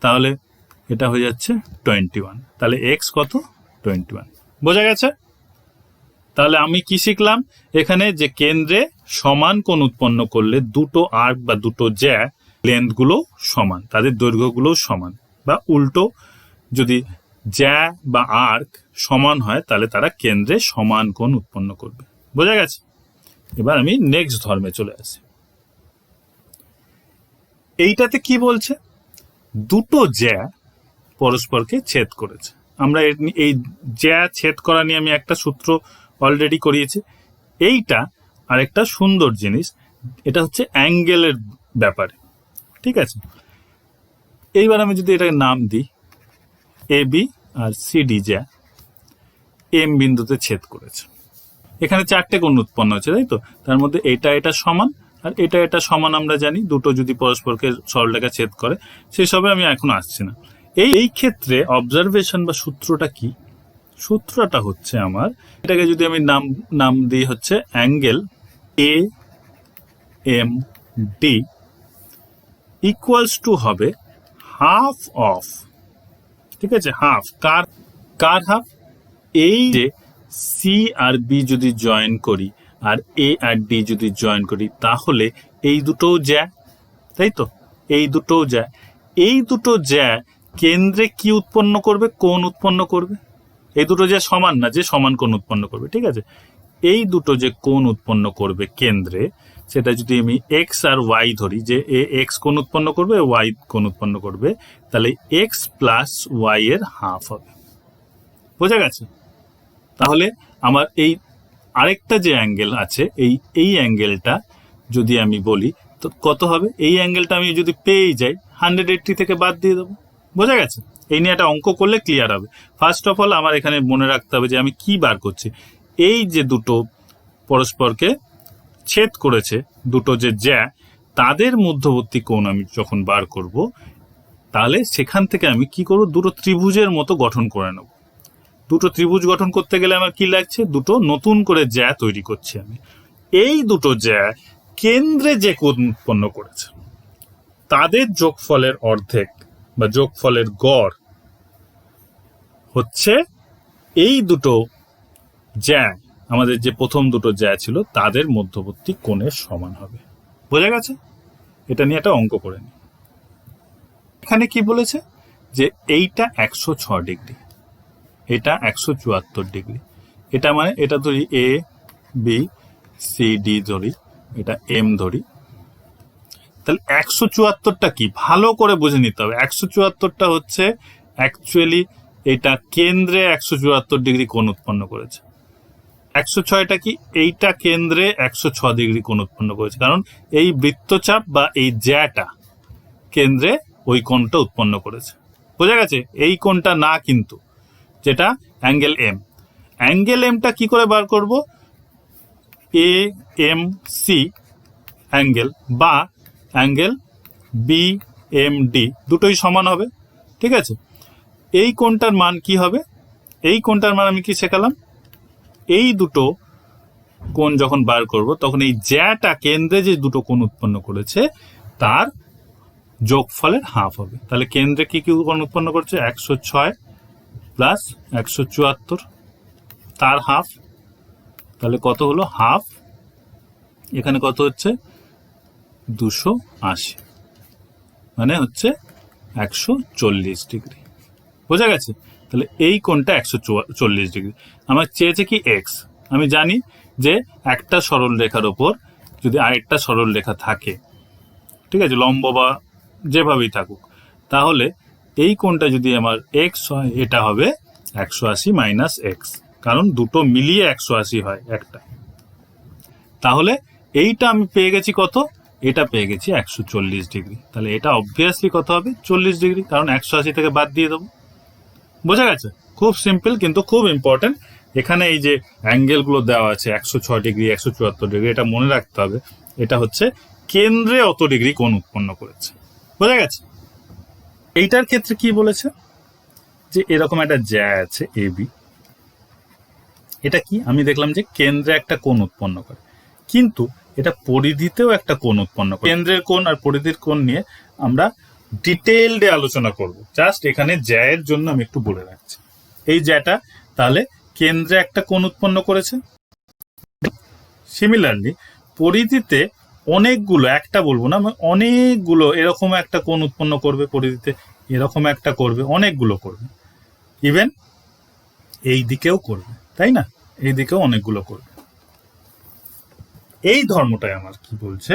Speaker 2: তাহলে এটা হয়ে যাচ্ছে 21, তাহলে x কত? 21। বোঝা গেছে? তাহলে আমি কি শিখলাম এখানে? যে কেন্দ্রে সমান কোণ উৎপন্ন করলে দুটো আর্ক বা দুটো জ্যা লেন্থ গুলো সমান, তাদের দৈর্ঘ্যগুলো সমান, বা উল্টো যদি জ্যা বা আর্ক সমান হয় তাহলে তারা কেন্দ্রে সমান কোণ উৎপন্ন করবে। বোঝা গেছে? এবার আমি নেক্সট ধর্মে চলে আসি। এইটাতে কি বলছে? দুটো জ্যা পরস্পরকে ছেদ করেছে। আমরা এই জ্যা ছেদ করা নিয়ে আমি একটা সূত্র অলরেডি করিয়েছি। এইটা আরেকটা সুন্দর জিনিস, এটা হচ্ছে অ্যাঙ্গেলের ব্যাপারে। ঠিক আছে, এইবার আমি যদি এটাকে নাম দিই এ বি আর সিডি জ্যা এম বিন্দুতে ছেদ করেছে। এখানে 4টে কোণ উৎপন্ন হচ্ছে, তাই তো? তার মধ্যে এটা সমান আর এটা সমান আমরা জানি, দুটো যদি পরস্পরকে সরলরেখা ছেদ করে, সেসবে আমি এখন আসছি না। এই ক্ষেত্রে অবজারভেশন বা সূত্রটা কি? সূত্রটা হচ্ছে আমার, এটাকে যদি আমি নাম দিই হচ্ছে angle A M D equals to হবে হাফ অফ, ঠিক আছে, হাফ কার হাফ? এই যে সি আর বি যদি জয়েন করি আর এ আর ডি যদি জয়েন করি, তাহলে এই দুটো জ্যা, তাই তো? এই দুটো জ্যা, এই দুটো জ্যা কেন্দ্রে কি উৎপন্ন করবে? কোণ উৎপন্ন করবে। এই দুটো যে সমান না, যে সমান কোণ উৎপন্ন করবে, ঠিক আছে? এই দুটো যে কোণ উৎপন্ন করবে কেন্দ্রে, সেটা যদি আমি এক্স আর ওয়াই ধরি, যে এ এক্স কোণ উৎপন্ন করবে, ওয়াই কোণ উৎপন্ন করবে, তাহলে এক্স প্লাস ওয়াই এর হাফ হবে। বোঝা গেছে? তাহলে আমার এই আরেকটা যে অ্যাঙ্গেল আছে, এই অ্যাঙ্গেলটা যদি আমি বলি তো কত হবে? এই অ্যাঙ্গেলটা আমি যদি পেয়ে যাই 180 থেকে বাদ দিয়ে দেবো। বোঝা গেছে? এই নিয়ে একটা অঙ্ক করলে ক্লিয়ার হবে। ফার্স্ট অফ অল আমার এখানে মনে রাখতে হবে যে আমি কি বার করছি। এই যে দুটো পরস্পরকে ছেদ করেছে, দুটো যে জ্যা, তাদের মধ্যবর্তী কোণ আমি যখন বার করব, তাহলে সেখান থেকে আমি কি করব? দুটো ত্রিভুজের মতো গঠন করে নেব। দুটো ত্রিভুজ গঠন করতে গেলে আমার কি লাগছে? দুটো নতুন করে জ্যা তৈরি করছি আমি। এই দুটো জ্যা কেন্দ্রে যে কোণ উৎপন্ন করেছে, তাদের যোগফলের অর্ধেক বা যোগফলের গড় হচ্ছে এই দুটো জ্যা, আমাদের যে প্রথম দুটো জ্যা ছিল তাদের মধ্যবর্তী কোণের সমান হবে। বোঝা গেছে? এটা নিয়ে একটা অঙ্ক করে নি। এখানে কি বলেছে? যে এইটা 106 ডিগ্রি, এটা 174 ডিগ্রি, এটা মানে এটা ধরি এ বি সি ডি ধরি, এটা এম ধরি, তাহলে 174টা কি ভালো করে বুঝে নিতে হবে। 174টা হচ্ছে অ্যাকচুয়ালি এটা কেন্দ্রে 174 ডিগ্রি কোণ উৎপন্ন করেছে। 106টা কি? এইটা কেন্দ্রে 106 ডিগ্রি কোণ উৎপন্ন করেছে, কারণ এই বৃত্তচাপ বা এই জ্যাটা কেন্দ্রে ওই কোণটা উৎপন্ন করেছে। বোঝা গেছে? এই কোণটা না কিন্তু, যেটা অ্যাঙ্গেল এম। অ্যাঙ্গেল এমটা কি করে বার করব? এ এম সি অ্যাঙ্গেল বা অ্যাঙ্গেল বি এম ডি দুটোই সমান হবে। ঠিক আছে, এই কোণটার মান কি হবে? এই কোণটার মান আমি কি শেখালাম? এই দুটো কোণ যখন বার করব তখন এই জ্যাটা কেন্দ্রে যে দুটো কোণ উৎপন্ন করেছে তার যোগফলের হাফ হবে। তাহলে কেন্দ্রে কি কি কোণ উৎপন্ন করছে? 106 প্লাস 174, তার হাফ, তাহলে কত হলো? হাফ। এখানে কত হচ্ছে? 280, মানে হচ্ছে 140 ডিগ্রি। বোঝা গেছে? তাহলে এই কোণটা 140 ডিগ্রি। আমার চেয়েছে কি? এক্স। আমি জানি যে একটা সরল রেখার ওপর যদি আরেকটা সরল রেখা থাকে, ঠিক আছে, লম্ব বা যেভাবেই থাকুক, তাহলে এই কোণটা যদি আমার এক্স হয়, এটা হবে 180 মাইনাস এক্স। কারণ দুটো মিলিয়ে 180 হয় একটা। তাহলে এইটা আমি পেয়ে গেছি কত, এটা পেয়ে গেছি 140 ডিগ্রি। তাহলে এটা অবভিয়াসলি কত হবে, 40 ডিগ্রি, কারণ 180 থেকে বাদ দিয়ে দেবো। বোঝা গেছে? খুব সিম্পল কিন্তু খুব ইম্পর্টেন্ট। এখানে এই যে অ্যাঙ্গেলগুলো দেওয়া আছে 106 ডিগ্রি 174 ডিগ্রি, এটা মনে রাখতে হবে। এটা হচ্ছে কেন্দ্রে অত ডিগ্রি কোণ উৎপন্ন করেছে। বোঝা গেছে? এইটার ক্ষেত্রে কি বলেছে, যে এরকম একটা জ্যা আছে এবি, এটা কি আমি দেখলাম যে কেন্দ্রে একটা কোণ উৎপন্ন করে, কিন্তু এটা পরিধিতেও একটা কোণ উৎপন্ন করে। কেন্দ্রের কোণ আর পরিধির কোণ নিয়ে আমরা ডিটেইলডে আলোচনা করব। জাস্ট এখানে জ্যায়ের জন্য আমি একটু বলে রাখছি। এই জ্যাটা তাহলে কেন্দ্রে একটা কোণ উৎপন্ন করেছে। সিমিলারলি পরিধিতে অনেকগুলো, একটা বলবো না, অনেকগুলো এরকম একটা কোণ উৎপন্ন করবে, পরিধিতে এরকম একটা করবে, অনেকগুলো করবে, ইভেন এই দিকেও করবে, তাই না? এই দিকেও অনেকগুলো করবে। এই ধর্মটাই আমার কি বলছে,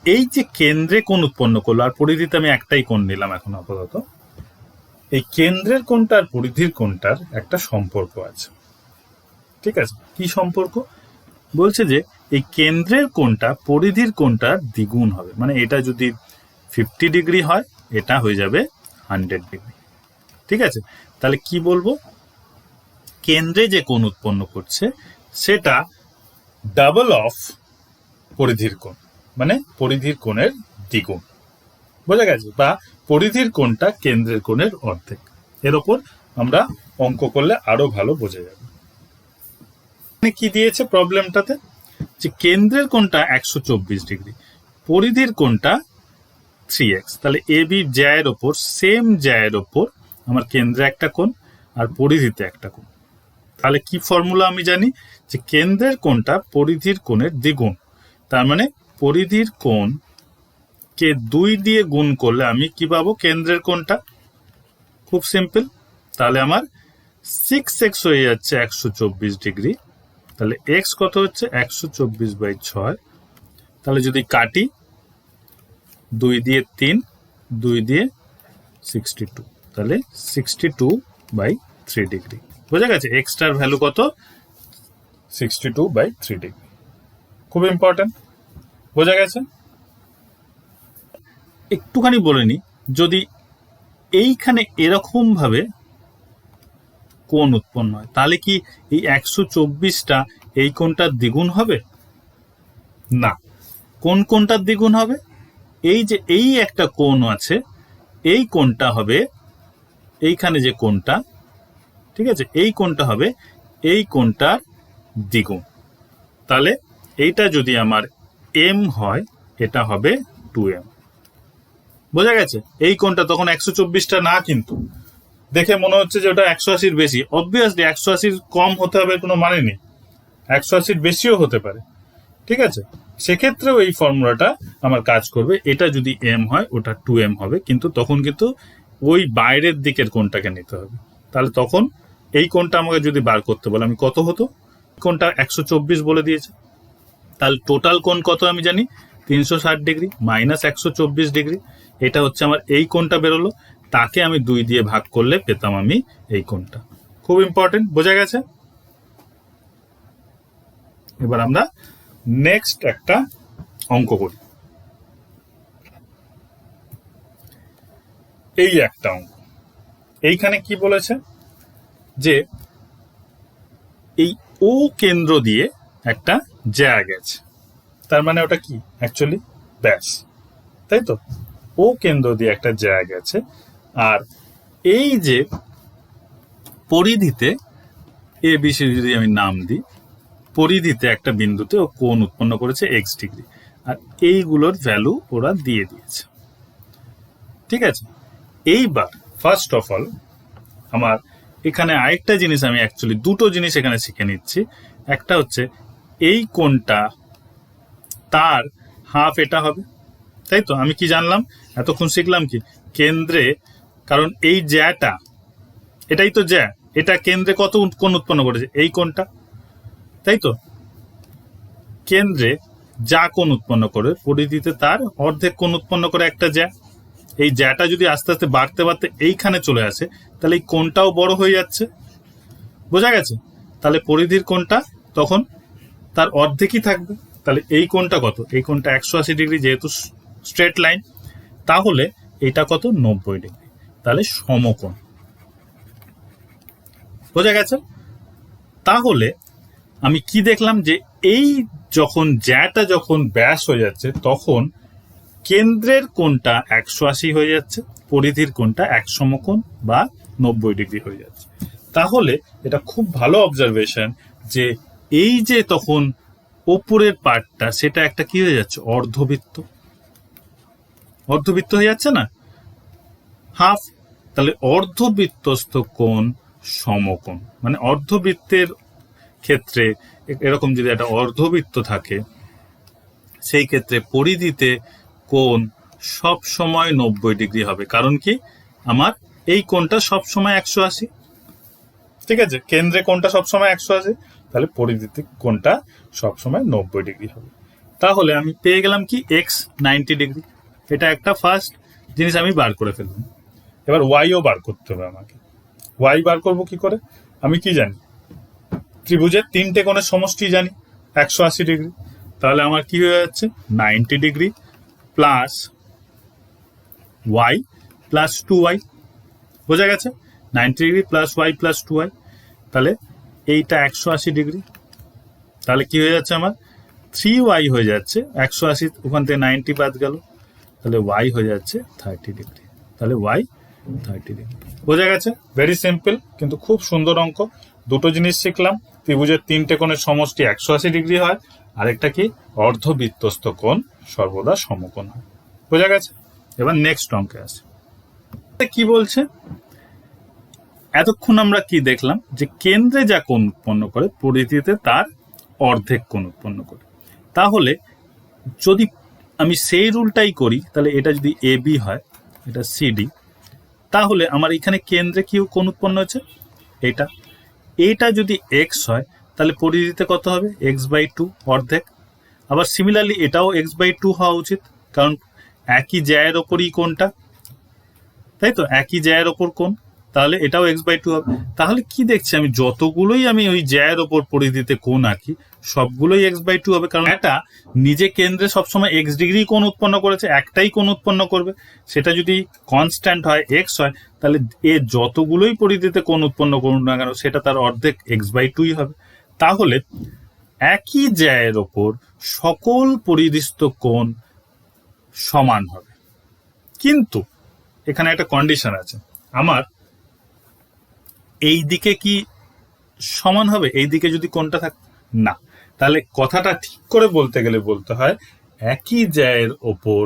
Speaker 2: এই যে কেন্দ্রে কোণ উৎপন্ন করলো আর পরিধিতে আমি একটাই কোণ নিলাম এখন আপাতত, এই কেন্দ্রের কোণটা আর পরিধির কোণটার একটা সম্পর্ক আছে। ঠিক আছে? কি সম্পর্ক বলছে, যে এই কেন্দ্রের কোণটা পরিধির কোণটার দ্বিগুণ হবে। মানে এটা যদি 50 ডিগ্রি হয়, এটা হয়ে যাবে 100 ডিগ্রি। ঠিক আছে? তাহলে কি বলবো, কেন্দ্রে যে কোণ উৎপন্ন করছে সেটা ডাবল অফ পরিধির কোণ, মানে পরিধির কোণের দ্বিগুণ। বোঝা গেছে? বা পরিধির কোণটা কেন্দ্রের কোণের অর্ধেক। এর ওপর আমরা অঙ্ক করলে আরো ভালো বোঝা যাবে। কি দিয়েছে প্রবলেমটাতে, যে কেন্দ্রের কোণটা 124 ডিগ্রি, পরিধির কোণটা 3x। তাহলে এ বি জ্যায়ের ওপর, সেম জ্যায়ের ওপর আমার কেন্দ্রে একটা কোণ আর পরিধিতে একটা কোণ। তাহলে কি ফর্মুলা আমি জানি, যে কেন্দ্রের কোণটা পরিধির কোণের দ্বিগুণ। তার মানে পরিধির কোণ কে 2 দিয়ে গুণ করলে আমি কি পাবো, কেন্দ্রের কোণটা। খুব সিম্পল। তাহলে আমার 6x হয়ে যাচ্ছে 124 ডিগ্রি। তাহলে x কত হচ্ছে, 124/6। তাহলে যদি কাটি, 2 দিয়ে 3, 2 দিয়ে 62, তাহলে 62/3 ডিগ্রি। বোঝা গেছে? এক্সটার ভ্যালু কত, 62/3 ডিগ্রি। খুব ইম্পর্টেন্ট। বোঝা গেছে? একটুখানি বলে নি, যদি এইখানে এরকম ভাবে কোণ উৎপন্ন হয়, তাহলে কি এই 124টা এই কোণটার দ্বিগুণ হবে? না। কোন কোণটার দ্বিগুণ হবে? এই যে এই একটা কোণ আছে, এই কোণটা হবে, এইখানে যে কোণটা, ঠিক আছে, এই কোণটা হবে এই কোণটার দ্বিগুণ। তাহলে এইটা যদি আমার m হয়, এটা হবে 2m। বোঝা গেছে? এই কোণটা তখন 124টা না, কিন্তু দেখে মনে হচ্ছে যে ওটা 180-র বেশি। অবভিয়াসলি 180-র কম হতে হবে কোনো মানে নেই, 180-র বেশিও হতে পারে। ঠিক আছে? সেক্ষেত্রেও এই ফর্মুলাটা আমার কাজ করবে। এটা যদি m হয়, ওটা 2m হবে, কিন্তু তখন কিন্তু ওই বাইরের দিকের কোণটাকে নিতে হবে। তাহলে তখন এই কোণটা আমাকে যদি বার করতে বলে, আমি কত হতো, কোণটা 124 বলে দিয়েছে। তাহলে টোটাল কোণ কত আমি জানি, 360 ডিগ্রি মাইনাস 124 ডিগ্রি। এটা হচ্ছে আমার এই কোণটা বেরোলো, তাকে আমি 2 দিয়ে ভাগ করলে পেতাম আমি এই কোণটা। খুব ইম্পর্টেন্ট। বোঝা গেছে? এবার আমরা নেক্সট একটা অঙ্ক করি। এই একটা অঙ্ক, এইখানে কি বলেছে, যে এই ও কেন্দ্র দিয়ে একটা জ্যা গেছে। তার মানে ওটা কি, অ্যাকচুয়ালি ব্যাস, তাই তো? ও কেন্দ্র দিয়ে একটা জ্যা গেছে, আর এই যে পরিধিতে এ বি সি যদি আমি নাম দিই, পরিধিতে একটা বিন্দুতে ও কোণ উৎপন্ন করেছে x ডিগ্রি, আর এইগুলোর ভ্যালু ওরা দিয়ে দিয়েছে। ঠিক আছে? এইবার ফার্স্ট অফ অল আমার এখানে আরেকটা জিনিস, আমি অ্যাকচুয়ালি দুটো জিনিস এখানে শিখে নিচ্ছি। একটা হচ্ছে এই কোণটা তার হাফ এটা হবে, তাই তো? আমি কি জানলাম এতক্ষণ, শিখলাম কি, কেন্দ্রে, কারণ এই জ্যাটা, এটাই তো জ্যা, এটা কেন্দ্রে কত কোণ উৎপন্ন করেছে, এই কোণটা, তাই তো? কেন্দ্রে যা কোণ উৎপন্ন করে, পরিধিতে তার অর্ধেক কোণ উৎপন্ন করে একটা জ্যা। এই জ্যাটা যদি আস্তে আস্তে বাড়তে বাড়তে এইখানে চলে আসে, তাহলে এই কোণটাও বড় হয়ে যাচ্ছে। বোঝা গেছে? তাহলে পরিধির কোণটা তখন তার অর্ধেকই থাকবে। তাহলে এই কোণটা কত? এই কোণটা 180 ডিগ্রি, যেহেতু স্ট্রেট লাইন, তাহলে এটা কত? 90 ডিগ্রি। তাহলে সমকোণ। বোঝা গেছে? তাহলে আমি কি দেখলাম যে এই যখন জ্যাটা যখন ব্যাস হয়ে যাচ্ছে তখন কেন্দ্রের কোণটা 180 হয়ে যাচ্ছে, পরিধির কোণটা এক সমকোণ বা 90 ডিগ্রি হয়ে যাচ্ছে। তাহলে এটা খুব ভালো অবজারভেশন যে এই যে তখন ওপরের পার্টটা সেটা একটা কি হয়ে যাচ্ছে? অর্ধবৃত্ত। অর্ধবৃত্ত হয়ে যাচ্ছে না, হাফ। তাহলে অর্ধবৃত্তস্থ কোণ সমকোণ, মানে অর্ধবৃত্তের ক্ষেত্রে এরকম যদি একটা অর্ধবৃত্ত থাকে সেই ক্ষেত্রে পরিধিতে কোণ সব সময় 90 ডিগ্রি হবে। কারণ কি? আমার এই কোণটা সব সময় 180, ঠিক আছে? কেন্দ্রে কোণটা সব সময় 180, তাহলে পরিধিতে কোণটা সব সময় 90 ডিগ্রি হবে। তাহলে আমি পেয়ে গেলাম কি? X 90 degree. এটা একটা ফার্স্ট জিনিস আমি বার করে ফেললাম। এবার ওয়াইও বার করতে হবে আমাকে। ওয়াই বার করবো কি করে? আমি কি জানি? ত্রিভুজের 3টে কোণের সমষ্টি জানি, 180 ডিগ্রি। তাহলে আমার কি হয়ে যাচ্ছে? 90 degree plus Y plus 2y। বোঝা গেছে? 90 degree plus Y plus 2y। তাহলে এইটা 180 ডিগ্রি। তাহলে কি হয়ে যাচ্ছে আমার? 3y হয়ে যাচ্ছে। 180 ওখান থেকে 90 বাদ গেল, তাহলে y হয়ে যাচ্ছে 30 ডিগ্রি। তাহলে y 30 ডিগ্রি। বোঝা গেছে? ভেরি সিম্পল, কিন্তু খুব সুন্দর অঙ্ক। দুটো জিনিস শিখলাম। ত্রিভুজের 3টে কোণের সমষ্টি 180 ডিগ্রি হয়, আরেকটা কি? অর্ধবৃত্তস্থ কোণ সর্বদা সমকোণ হয়। বোঝা গেছে? এবার নেক্সট অঙ্কে আসে। কি বলছে? এতক্ষণ আমরা কি দেখলাম? যে কেন্দ্রে যা কোণ উৎপন্ন করে পরিধিতে তার অর্ধেক কোণ উৎপন্ন করে। তাহলে যদি আমি সেই রুলটাই করি, তাহলে এটা যদি এ বি হয়, এটা সিডি, তাহলে আমার এখানে কেন্দ্রে কি কোণ উৎপন্ন হচ্ছে? এটা। এইটা যদি এক্স হয় তাহলে পরিধিতে কত হবে? x/2, অর্ধেক। আবার সিমিলারলি এটাও x/2 হওয়া উচিত, কারণ একই জ্যায়ের ওপরই কোণটা, তাই তো? একই জ্যায়ের ওপর কোণ, তাহলে এটাও x/2 হবে। তাহলে কি দেখছি আমি? যতগুলোই আমি ওই জ্যায়ের ওপর পরিধিতে কোণ আঁকি সবগুলোই x/2 হবে, কারণ এটা নিজে কেন্দ্রে সবসময় x ডিগ্রি কোণ উৎপন্ন করেছে, একটাই কোণ উৎপন্ন করবে। সেটা যদি কনস্ট্যান্ট হয়, x হয়, তাহলে এ যতগুলোই পরিধিতে কোণ উৎপন্ন করুন না কেন সেটা তার অর্ধেক x/2 হবে। তাহলে একই জ্যায়ের ওপর সকল পরিধিস্থ কোণ সমান হবে। কিন্তু এখানে একটা কন্ডিশন আছে, আমার এই দিকে কি সমান হবে? এই দিকে যদি কোণটা থাকে না, তাহলে কথাটা ঠিক করে বলতে গেলে বলতে হয় একই জ্যায়ের ওপর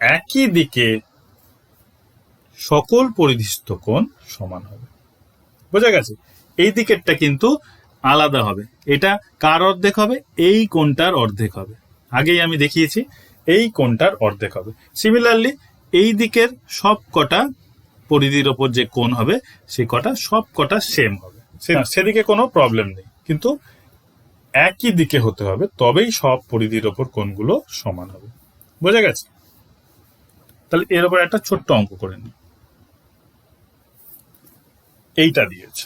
Speaker 2: একই দিকে সকল পরিধিস্থ কোণ সমান হবে। বোঝা গেছে? এই দিকেরটা কিন্তু আলাদা হবে। এটা কার অর্ধেক হবে? এই কোণটার অর্ধেক হবে। আগেই আমি দেখিয়েছি এই কোণটার অর্ধেক হবে। সিমিলারলি এই দিকের সব কটা পরিধির ওপর যে কোণ হবে সে কটা সব কটা সেম হবে, সেদিকে কোনো প্রবলেম নেই, কিন্তু একই দিকে হতে হবে, তবেই সব পরিধির ওপর কোণগুলো সমান হবে। বোঝা গেছে? তাহলে এর উপর একটা ছোট্ট অঙ্ক করে নিই। এইটা দিয়েছে,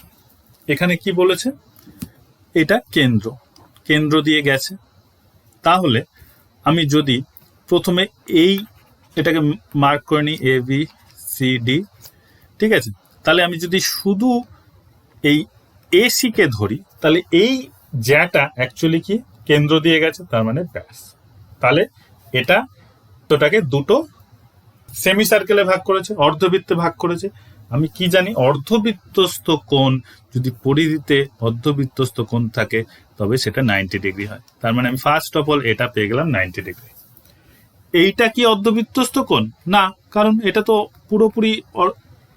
Speaker 2: এখানে কি বলেছে? এটা কেন্দ্র, কেন্দ্র দিয়ে গেছে। তাহলে আমি যদি প্রথমে এটাকে মার্ক করে নিই এ বি সি ডি, ঠিক আছে? তাহলে আমি যদি শুধু এই এসি কে ধরি, তাহলে এই জ্যাটা অ্যাকচুয়ালি কি? কেন্দ্র দিয়ে গেছে, তার মানে ব্যাস। তাহলে এটাকে দুটো সেমি সার্কেলে ভাগ করেছে, অর্ধবৃত্তে ভাগ করেছে। আমি কি জানি? অর্ধবৃত্তস্থ কোণ যদি পরিধিতে অর্ধবৃত্তস্থ কোণ থাকে তবে সেটা 90 ডিগ্রি হয়। তার মানে আমি ফার্স্ট অফ অল এটা পেয়ে গেলাম 90 ডিগ্রি। এইটা কি অর্ধবৃত্তস্থ কোণ? না, কারণ এটা তো পুরোপুরি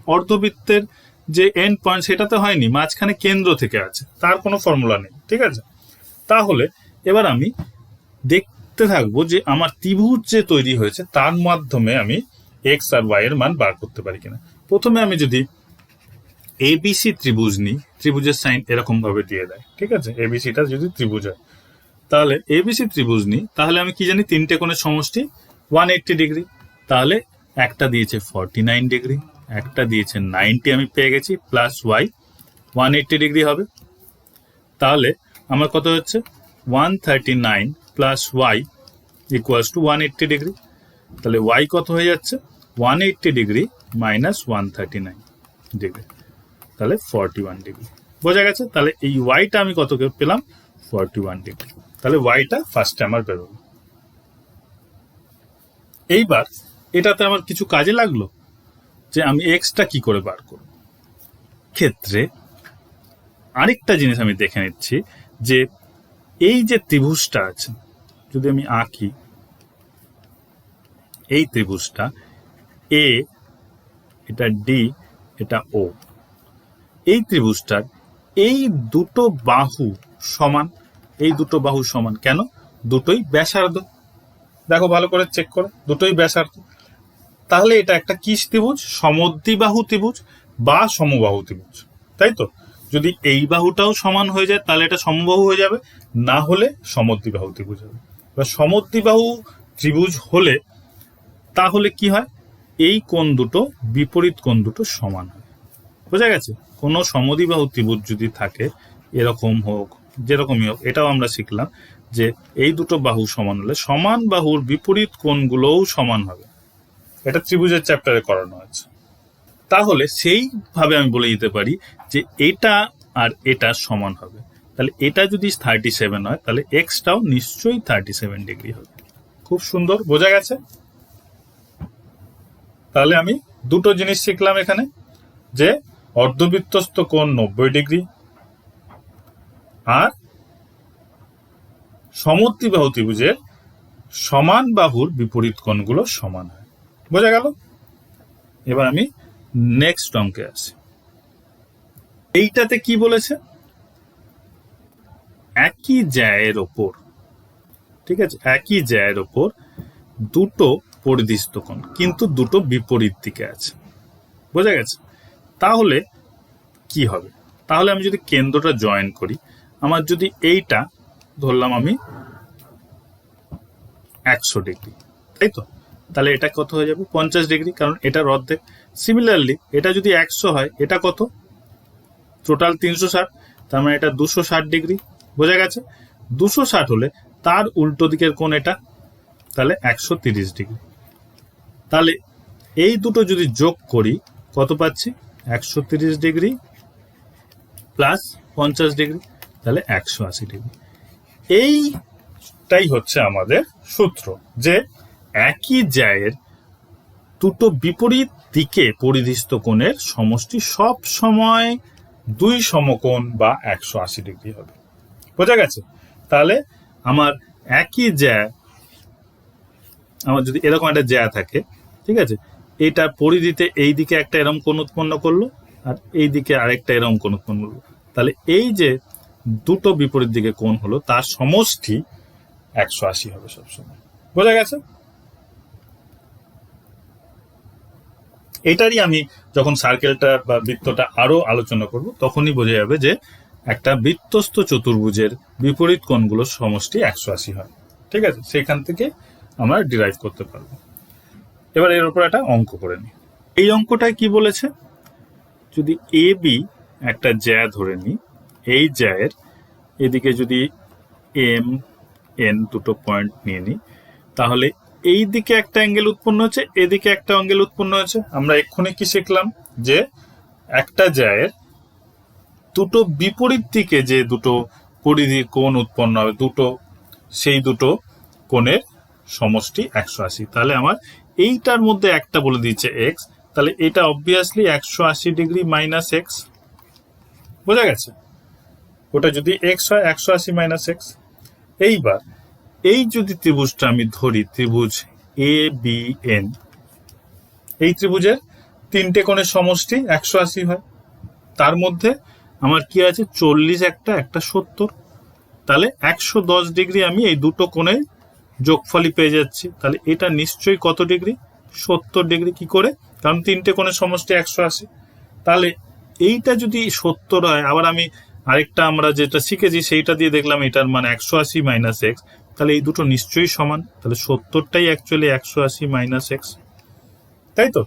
Speaker 2: অর্ধবৃত্তের যে এন্ড পয়েন্ট সেটাতে হয়নি, মাঝখানে কেন্দ্র থেকে আছে, তার কোনো ফর্মুলা নেই, ঠিক আছে? তাহলে এবার আমি দেখতে থাকবো যে আমার ত্রিভুজ যে তৈরি হয়েছে তার মাধ্যমে আমি এক্স আর ওয়াই এর মান বার করতে পারি কিনা। প্রথমে আমি যদি এবিসি ত্রিভুজ নিই, ত্রিভুজের সাইন এরকম ভাবে দিয়ে দেয়, ঠিক আছে? এবিসিটা যদি ত্রিভুজ হয়, তাহলে এবিসি ত্রিভুজ নিই, তাহলে আমি কি জানি? 3টে কোণের সমষ্টি 180 ডিগ্রি। তাহলে একটা দিয়েছে 49 ডিগ্রি, একটা দিয়েছে 90, আমি পেয়ে গেছি, প্লাস ওয়াই 180 ডিগ্রি হবে। তাহলে আমার কত হচ্ছে 139 plus Y equals to 180 degree. তাহলে ওয়াই কত হয়ে যাচ্ছে 180 ডিগ্রি মাইনাস 139 ডিগ্রি, তাহলে 41 ডিগ্রি। বোঝা গেছে? তাহলে এই ওয়াইটা আমি কত পেলাম 41 ডিগ্রি। তাহলে ওয়াইটা ফার্স্টে আমার বেরোলো। এইবার এটাতে আমার কিছু কাজে লাগলো যে আমি এক্সটা কি করে বার করব। ক্ষেত্রে আরেকটা জিনিস আমি দেখে নিচ্ছি যে এই যে ত্রিভুজটা আছে, যদি আমি আঁকি এই ত্রিভুজটা এ, এটা ডি, এটা ও, এই ত্রিভুজটার এই দুটো বাহু সমান। এই দুটো বাহু সমান কেন? দুটোই ব্যাসার্ধ। দেখো ভালো করে চেক করে, দুটোই ব্যাসার্ধ। তাহলে এটা একটা কি ত্রিভুজ? সমদ্বিবাহু ত্রিভুজ বা সমবাহু ত্রিভুজ, তাই তো? যদি এই বাহুটাও সমান হয়ে যায় তাহলে এটা সমবাহু হয়ে যাবে, না হলে সমদ্বিবাহু ত্রিভুজ হবে। বা সমদ্বিবাহু ত্রিভুজ হলে তাহলে কি হয়? এই কোণ দুটো বিপরীত কোণ দুটো সমান হয়। বোঝা গেছে? কোনো সমদ্বিবাহু ত্রিভুজ যদি থাকে, এরকম হোক যেরকমই হোক, এটাও আমরা শিখলাম যে এই দুটো বাহু সমান হলে সমান বাহুর বিপরীত কোণগুলোও সমান হবে। এটা ত্রিভুজের চ্যাপ্টারে করানো আছে। তাহলে সেইভাবে আমি বলে দিতে পারি যে এটা আর এটা সমান হবে। তাহলে এটা যদি 37 হয় তাহলে এক্সটাও নিশ্চয়ই 37 ডিগ্রি হবে। খুব সুন্দর, বোঝা গেছে? তাহলে আমি দুটো জিনিস শিখলাম এখানে, যে অর্ধবৃত্তস্থ কোণ 90 ডিগ্রি আর সমদ্বিবাহু ত্রিভুজের সমান বাহুর বিপরীত কোণগুলো সমান হয়। বোঝা গেল? এবার আমি নেক্সট অঙ্কে আসি। এইটাতে কি বলেছে? একই জ্যায়ের ওপর, ঠিক আছে, একই জ্যায়ের ওপর দুটো পরিধিস্থ কোণ, কিন্তু দুটো বিপরীত দিকে আছে। বোঝা গেছে? তাহলে কি হবে? তাহলে আমি যদি কেন্দ্রটা জয়েন করি, আমার যদি এইটা ধরলাম আমি 100 ডিগ্রি, তাই তো? তাহলে এটা কত হয়ে যাবে 50 ডিগ্রি, কারণ এটার অর্ধেক। সিমিলারলি এটা যদি 100 হয়, এটা কত? টোটাল 360, তার মানে এটা 260 ডিগ্রি। বোঝা গেছে? 260 হলে তার উল্টো দিকের কোণ এটা, তাহলে 130 ডিগ্রি। তাহলে এই দুটো যদি যোগ করি কত পাচ্ছি? 130 ডিগ্রি প্লাস 50 ডিগ্রি, তাহলে 180 ডিগ্রি। এইটাই হচ্ছে আমাদের সূত্র, যে একই জ্যায়ের দুটো বিপরীত দিকে পরিধিস্থ কোণের সমষ্টি সব সময় দুই সমকোণ বা 180 ডিগ্রি হবে। বোঝা গেছে? তাহলে আমার একই জ্যা, আমার যদি এরকম একটা জ্যা থাকে, ঠিক আছে, এইটা পরিধিতে এই দিকে একটা এরকম কোণ উৎপন্ন করলো আর এই দিকে আরেকটা এরকম কোণ উৎপন্ন করলো, তাহলে এই যে দুটো বিপরীত দিকে কোণ হলো তার সমষ্টি 180 হবে সবসময়। বোঝা গেছে? এটারই আমি যখন সার্কেলটা বা বৃত্তটা আরো আলোচনা করব তখনই বোঝা যাবে যে একটা বৃত্তস্থ চতুর্ভুজের বিপরীত কোণগুলোর সমষ্টি 180 হয়। ঠিক আছে? সেখান থেকে আমরা ডিরাইভ করতে পারবো। এবার এর উপর একটা অঙ্ক করে নিই। এই অঙ্কটায় কি বলেছে? যদি এ বি একটা জ্যা ধরে নিই, এই জ্যায়ের এদিকে যদি এম এন দুটো পয়েন্ট নিয়ে নিই, তাহলে এই দিকে একটা অ্যাঙ্গেল উৎপন্ন হচ্ছে, এদিকে একটা অ্যাঙ্গেল উৎপন্ন হচ্ছে। আমরা এক্ষুনি কি শিখলাম? যে একটা জ্যায়ের দুটো বিপরীত দিকে যে দুটো পরিধির কোণ উৎপন্ন হবে, দুটো, সেই দুটো কোণের সমষ্টি 180। তাহলে আমার এইটার মধ্যে একটা বলে দিচ্ছে এক্স, তাহলে এটা অবভিয়াসলি 180 ডিগ্রি মাইনাস এক্স। বোঝা গেছে? ওটা যদি এক্স হয় 180 মাইনাস এক্স। এইবার এই যদি ত্রিভুজটা আমি ধরি, ত্রিভুজ এ বি এন, এই ত্রিভুজের তিনটে কোণের সমষ্টি 180 হয়। তার মধ্যে আমার কি আছে? 40 একটা, একটা 70, তাহলে 110 ডিগ্রি আমি এই দুটো কোণের যোগফলই পেয়ে যাচ্ছি। তাহলে এটা নিশ্চয়ই কত ডিগ্রি? 70 ডিগ্রি। কি করে? কারণ তিনটে কোণের সমষ্টি 180। তাহলে এইটা যদি 70 হয়, আবার আমি আরেকটা আমরা যেটা শিখেছি সেইটা দিয়ে দেখলাম এটার মান 180 মাইনাস এক্স, তাহলে এই দুটো নিশ্চয়ই সমান। তাহলে 70টাই অ্যাকচুয়ালি 180 মাইনাস এক্স, তাই তো?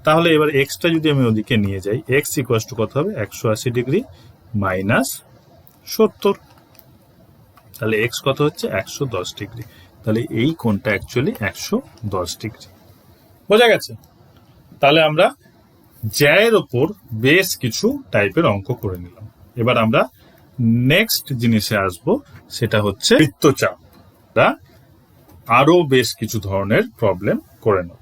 Speaker 2: তাহলে এবার এক্সটা যদি আমি ওদিকে নিয়ে যাই, এক্স ইকুয়াল টু কত হবে? 180 ডিগ্রি মাইনাস 70। তাহলে এক্স কত হচ্ছে 110 ডিগ্রি। তাহলে এই কোণটা অ্যাকচুয়ালি 110 ডিগ্রি। বোঝা গেছে? তাহলে আমরা জ্যায়ের ওপর বেশ কিছু টাইপের অঙ্ক করে নিলাম। এবার আমরা নেক্সট জিনিসে আসব, সেটা হচ্ছে বৃত্তচাপ। আরো বেশ কিছু ধরনের প্রবলেম করে নেব।